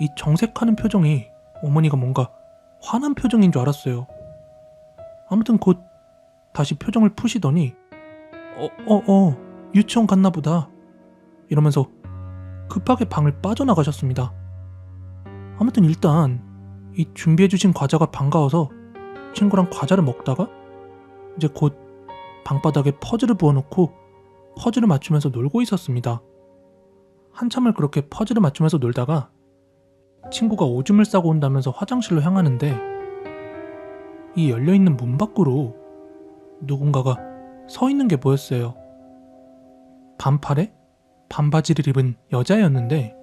이 정색하는 표정이 어머니가 뭔가 화난 표정인 줄 알았어요. 아무튼 곧 다시 표정을 푸시더니 유치원 갔나 보다 이러면서 급하게 방을 빠져나가셨습니다. 아무튼 일단 이 준비해주신 과자가 반가워서 친구랑 과자를 먹다가 이제 곧 방바닥에 퍼즐을 부어놓고 퍼즐을 맞추면서 놀고 있었습니다. 한참을 그렇게 퍼즐을 맞추면서 놀다가 친구가 오줌을 싸고 온다면서 화장실로 향하는데 이 열려있는 문 밖으로 누군가가 서 있는 게 보였어요. 반팔에 반바지를 입은 여자였는데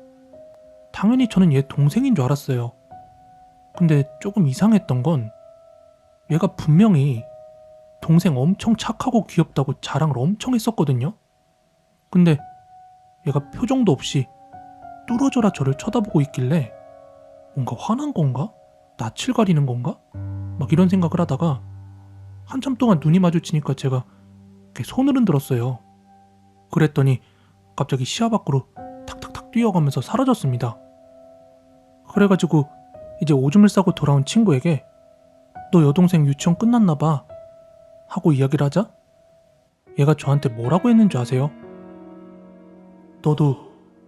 당연히 저는 얘 동생인 줄 알았어요. 근데 조금 이상했던 건 얘가 분명히 동생 엄청 착하고 귀엽다고 자랑을 엄청 했었거든요. 근데 얘가 표정도 없이 뚫어져라 저를 쳐다보고 있길래 뭔가 화난 건가? 낯을 가리는 건가? 막 이런 생각을 하다가 한참 동안 눈이 마주치니까 제가 이렇게 손을 흔들었어요. 그랬더니 갑자기 시야 밖으로 탁탁탁 뛰어가면서 사라졌습니다. 그래가지고 이제 오줌을 싸고 돌아온 친구에게 너 여동생 유치원 끝났나봐 하고 이야기를 하자 얘가 저한테 뭐라고 했는 줄 아세요? 너도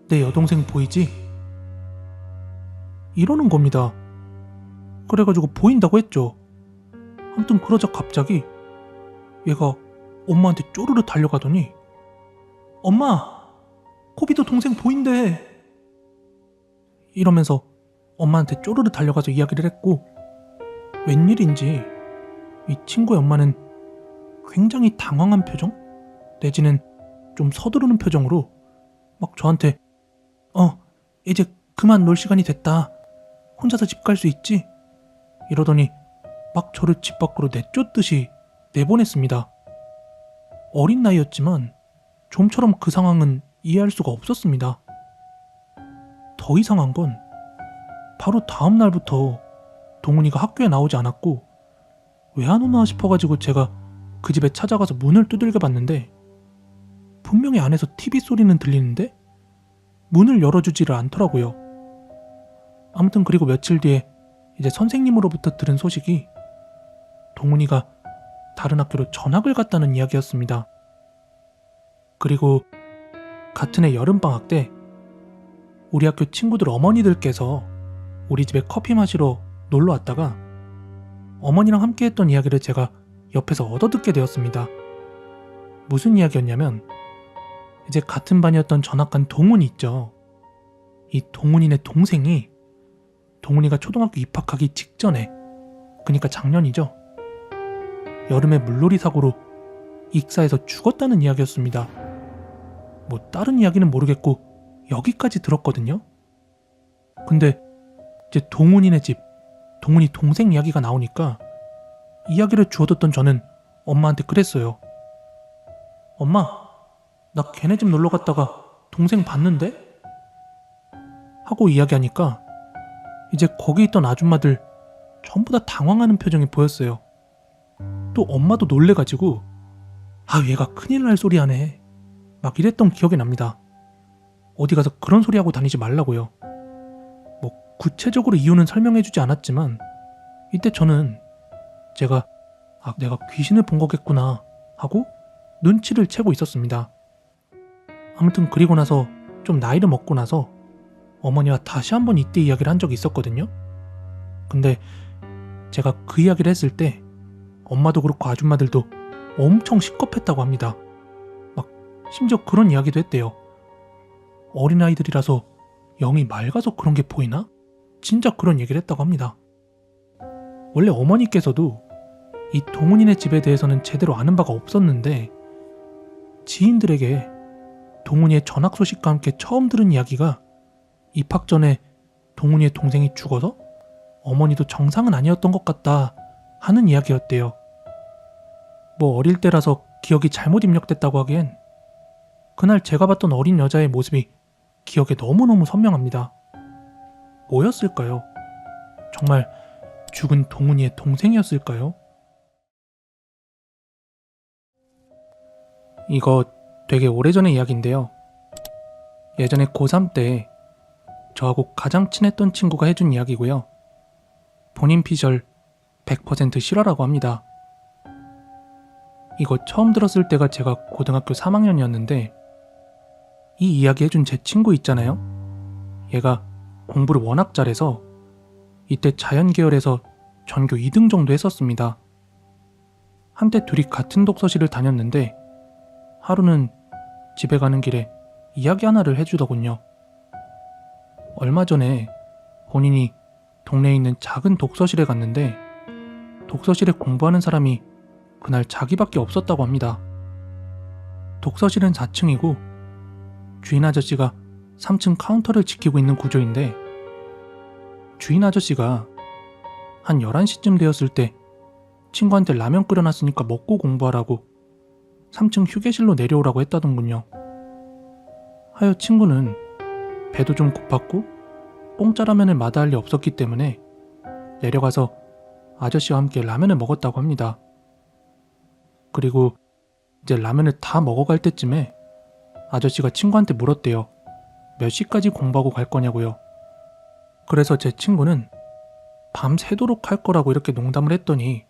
내 여동생 보이지? 이러는 겁니다. 그래가지고 보인다고 했죠. 아무튼 그러자 갑자기 얘가 엄마한테 쪼르르 달려가더니 엄마! 코비도 동생 보인대! 이러면서 엄마한테 쪼르르 달려가서 이야기를 했고 웬일인지 이 친구의 엄마는 굉장히 당황한 표정? 내지는 좀 서두르는 표정으로 막 저한테 이제 그만 놀 시간이 됐다. 혼자서 집 갈 수 있지? 이러더니 막 저를 집 밖으로 내쫓듯이 내보냈습니다. 어린 나이였지만 좀처럼 그 상황은 이해할 수가 없었습니다. 더 이상한 건 바로 다음 날부터 동훈이가 학교에 나오지 않았고 왜 안 오나 싶어가지고 제가 그 집에 찾아가서 문을 두들겨 봤는데 분명히 안에서 TV 소리는 들리는데 문을 열어주지를 않더라고요. 아무튼 그리고 며칠 뒤에 이제 선생님으로부터 들은 소식이 동훈이가 다른 학교로 전학을 갔다는 이야기였습니다. 그리고 같은 해 여름방학 때 우리 학교 친구들 어머니들께서 우리 집에 커피 마시러 놀러 왔다가 어머니랑 함께 했던 이야기를 제가 옆에서 얻어듣게 되었습니다. 무슨 이야기였냐면 이제 같은 반이었던 전학간 동훈이 있죠. 이 동훈이네 동생이 동훈이가 초등학교 입학하기 직전에, 그러니까 작년이죠, 여름에 물놀이 사고로 익사해서 죽었다는 이야기였습니다. 뭐 다른 이야기는 모르겠고 여기까지 들었거든요. 근데 이제 동훈이네 집, 동훈이 동생 이야기가 나오니까 이야기를 주워듣던 저는 엄마한테 그랬어요. 엄마, 나 걔네 집 놀러 갔다가 동생 봤는데? 하고 이야기하니까 이제 거기 있던 아줌마들 전부 다 당황하는 표정이 보였어요. 또 엄마도 놀래가지고 아, 얘가 큰일 날 소리 하네 막 이랬던 기억이 납니다. 어디 가서 그런 소리 하고 다니지 말라고요. 뭐 구체적으로 이유는 설명해주지 않았지만 이때 저는 제가 내가 귀신을 본 거겠구나 하고 눈치를 채고 있었습니다. 아무튼 그리고 나서 좀 나이를 먹고 나서 어머니와 다시 한번 이때 이야기를 한 적이 있었거든요. 근데 제가 그 이야기를 했을 때 엄마도 그렇고 아줌마들도 엄청 시겁했다고 합니다. 막 심지어 그런 이야기도 했대요. 어린아이들이라서 영이 맑아서 그런 게 보이나? 진짜 그런 얘기를 했다고 합니다. 원래 어머니께서도 이 동훈이네 집에 대해서는 제대로 아는 바가 없었는데 지인들에게 동훈이의 전학 소식과 함께 처음 들은 이야기가 입학 전에 동훈이의 동생이 죽어서 어머니도 정상은 아니었던 것 같다 하는 이야기였대요. 뭐 어릴 때라서 기억이 잘못 입력됐다고 하기엔 그날 제가 봤던 어린 여자의 모습이 기억에 너무너무 선명합니다. 뭐였을까요? 정말 죽은 동훈이의 동생이었을까요? 이거 되게 오래전의 이야기인데요. 예전에 고3 때 저하고 가장 친했던 친구가 해준 이야기고요. 본인 피셜 100% 실화라고 합니다. 이거 처음 들었을 때가 제가 고등학교 3학년이었는데 이 이야기 해준 제 친구 있잖아요. 얘가 공부를 워낙 잘해서 이때 자연계열에서 전교 2등 정도 했었습니다. 한때 둘이 같은 독서실을 다녔는데 하루는 집에 가는 길에 이야기 하나를 해주더군요. 얼마 전에 본인이 동네에 있는 작은 독서실에 갔는데 독서실에 공부하는 사람이 그날 자기밖에 없었다고 합니다. 독서실은 4층이고 주인 아저씨가 3층 카운터를 지키고 있는 구조인데 주인 아저씨가 한 11시쯤 되었을 때 친구한테 라면 끓여놨으니까 먹고 공부하라고 3층 휴게실로 내려오라고 했다던군요. 하여 친구는 배도 좀 고팠고 공짜 라면을 마다할 리 없었기 때문에 내려가서 아저씨와 함께 라면을 먹었다고 합니다. 그리고 이제 라면을 다 먹어갈 때쯤에 아저씨가 친구한테 물었대요. 몇 시까지 공부하고 갈 거냐고요. 그래서 제 친구는 밤새도록 할 거라고 이렇게 농담을 했더니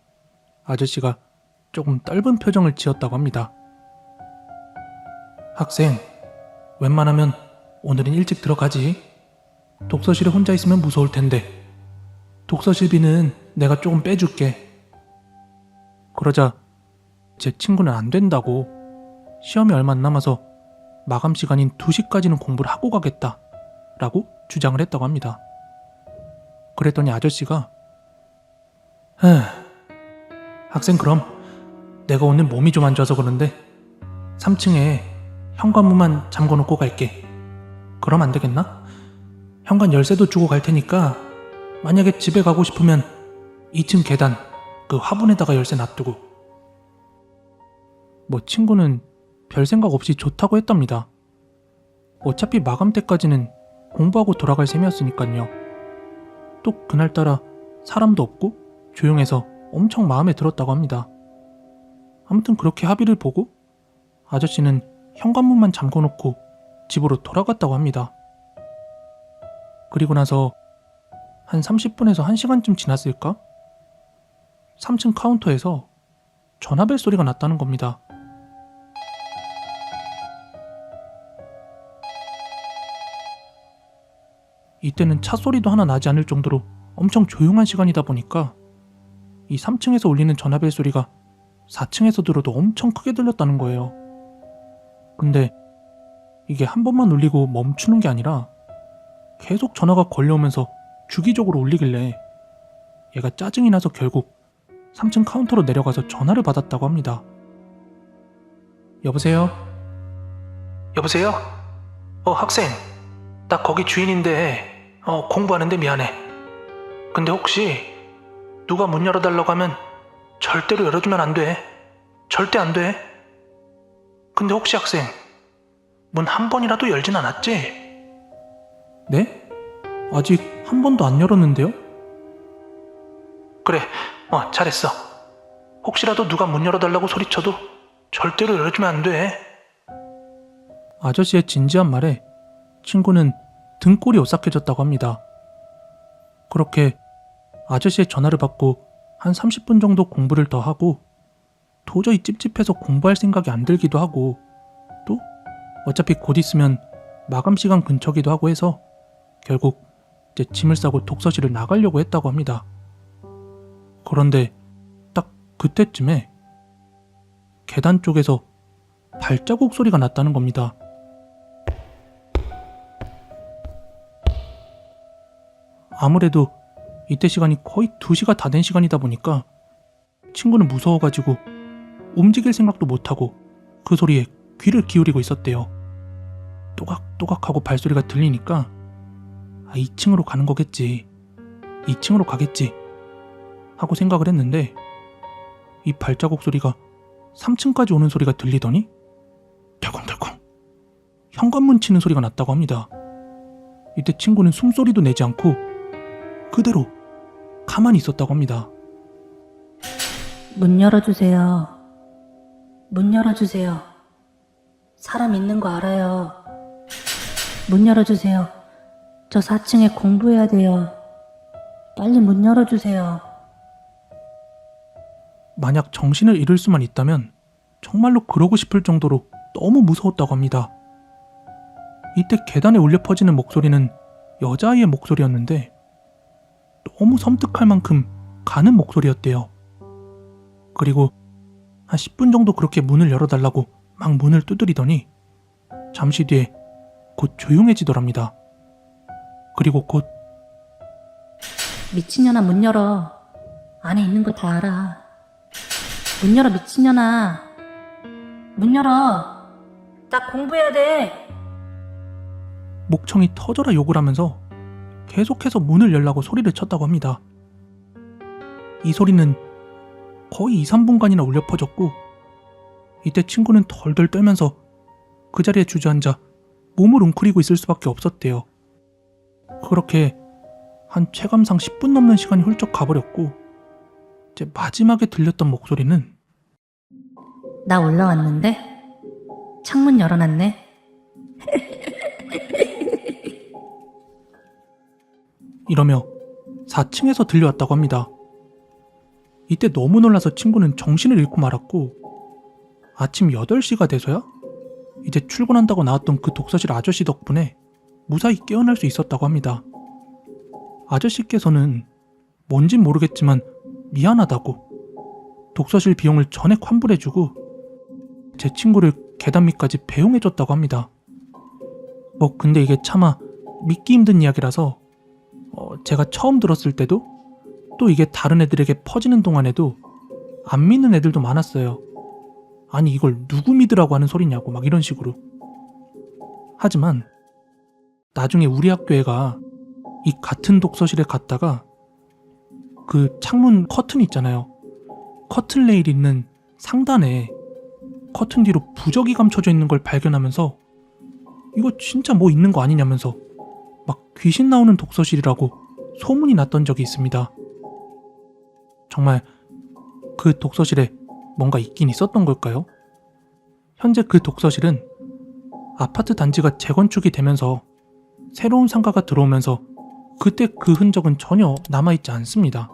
아저씨가 조금 떫은 표정을 지었다고 합니다. 학생, 웬만하면 오늘은 일찍 들어가지. 독서실에 혼자 있으면 무서울 텐데. 독서실비는 내가 조금 빼줄게. 그러자 제 친구는 안 된다고 시험이 얼마 안 남아서 마감 시간인 2시까지는 공부를 하고 가겠다 라고 주장을 했다고 합니다. 그랬더니 아저씨가 학생 그럼 내가 오늘 몸이 좀 안 좋아서 그런데 3층에 현관문만 잠궈놓고 갈게. 그럼 안 되겠나? 현관 열쇠도 주고 갈 테니까 만약에 집에 가고 싶으면 2층 계단 그 화분에다가 열쇠 놔두고. 뭐 친구는 별 생각 없이 좋다고 했답니다. 어차피 마감 때까지는 공부하고 돌아갈 셈이었으니까요. 또 그날따라 사람도 없고 조용해서 엄청 마음에 들었다고 합니다. 아무튼 그렇게 합의를 보고 아저씨는 현관문만 잠궈놓고 집으로 돌아갔다고 합니다. 그리고 나서 한 30분에서 1시간쯤 지났을까? 3층 카운터에서 전화벨 소리가 났다는 겁니다. 이때는 차 소리도 하나 나지 않을 정도로 엄청 조용한 시간이다 보니까 이 3층에서 울리는 전화벨 소리가 4층에서 들어도 엄청 크게 들렸다는 거예요. 근데 이게 한 번만 울리고 멈추는 게 아니라 계속 전화가 걸려오면서 주기적으로 울리길래 얘가 짜증이 나서 결국 3층 카운터로 내려가서 전화를 받았다고 합니다. 여보세요? 여보세요? 학생. 나 거기 주인인데 공부하는데 미안해. 근데 혹시 누가 문 열어달라고 하면 절대로 열어주면 안 돼. 절대 안 돼. 근데 혹시 학생 문 한 번이라도 열진 않았지? 네? 아직 한 번도 안 열었는데요? 그래, 잘했어. 혹시라도 누가 문 열어달라고 소리쳐도 절대로 열어주면 안 돼. 아저씨의 진지한 말에 친구는 등골이 오싹해졌다고 합니다. 그렇게 아저씨의 전화를 받고 한 30분 정도 공부를 더 하고 도저히 찝찝해서 공부할 생각이 안 들기도 하고 또 어차피 곧 있으면 마감 시간 근처기도 하고 해서 결국 이제 짐을 싸고 독서실을 나가려고 했다고 합니다. 그런데 딱 그때쯤에 계단 쪽에서 발자국 소리가 났다는 겁니다. 아무래도 이때 시간이 거의 2시가 다 된 시간이다 보니까 친구는 무서워가지고 움직일 생각도 못하고 그 소리에 귀를 기울이고 있었대요. 또각또각하고 발소리가 들리니까 2층으로 가는 거겠지, 2층으로 가겠지 하고 생각을 했는데 이 발자국 소리가 3층까지 오는 소리가 들리더니 덜컹덜컹 현관문 치는 소리가 났다고 합니다. 이때 친구는 숨소리도 내지 않고 그대로 가만히 있었다고 합니다. 문 열어주세요. 문 열어주세요. 사람 있는 거 알아요. 문 열어주세요. 저 4층에 공부해야 돼요. 빨리 문 열어주세요. 만약 정신을 잃을 수만 있다면 정말로 그러고 싶을 정도로 너무 무서웠다고 합니다. 이때 계단에 울려 퍼지는 목소리는 여자아이의 목소리였는데 너무 섬뜩할 만큼 가는 목소리였대요. 그리고 한 10분 정도 그렇게 문을 열어달라고 막 문을 두드리더니 잠시 뒤에 곧 조용해지더랍니다. 그리고 곧 미친년아 문 열어. 안에 있는 거 다 알아. 문 열어 미친년아. 문 열어. 나 공부해야 돼. 목청이 터져라 욕을 하면서 계속해서 문을 열라고 소리를 쳤다고 합니다. 이 소리는 거의 2, 3분간이나 울려 퍼졌고 이때 친구는 덜덜 떨면서 그 자리에 주저앉아 몸을 웅크리고 있을 수밖에 없었대요. 그렇게 한 체감상 10분 넘는 시간이 훌쩍 가버렸고 이제 마지막에 들렸던 목소리는 나 올라왔는데? 창문 열어놨네? 이러며 4층에서 들려왔다고 합니다. 이때 너무 놀라서 친구는 정신을 잃고 말았고 아침 8시가 돼서야 이제 출근한다고 나왔던 그 독서실 아저씨 덕분에 무사히 깨어날 수 있었다고 합니다. 아저씨께서는 뭔진 모르겠지만 미안하다고 독서실 비용을 전액 환불해주고 제 친구를 계단 밑까지 배웅해줬다고 합니다. 근데 이게 차마 믿기 힘든 이야기라서 제가 처음 들었을 때도 또 이게 다른 애들에게 퍼지는 동안에도 안 믿는 애들도 많았어요. 아니 이걸 누구 믿으라고 하는 소리냐고 막 이런 식으로. 하지만 나중에 우리 학교 애가 이 같은 독서실에 갔다가 그 창문 커튼 있잖아요. 커튼 레일 있는 상단에 커튼 뒤로 부적이 감춰져 있는 걸 발견하면서 이거 진짜 뭐 있는 거 아니냐면서 막 귀신 나오는 독서실이라고 소문이 났던 적이 있습니다. 정말 그 독서실에 뭔가 있긴 있었던 걸까요? 현재 그 독서실은 아파트 단지가 재건축이 되면서 새로운 상가가 들어오면서 그때 그 흔적은 전혀 남아있지 않습니다.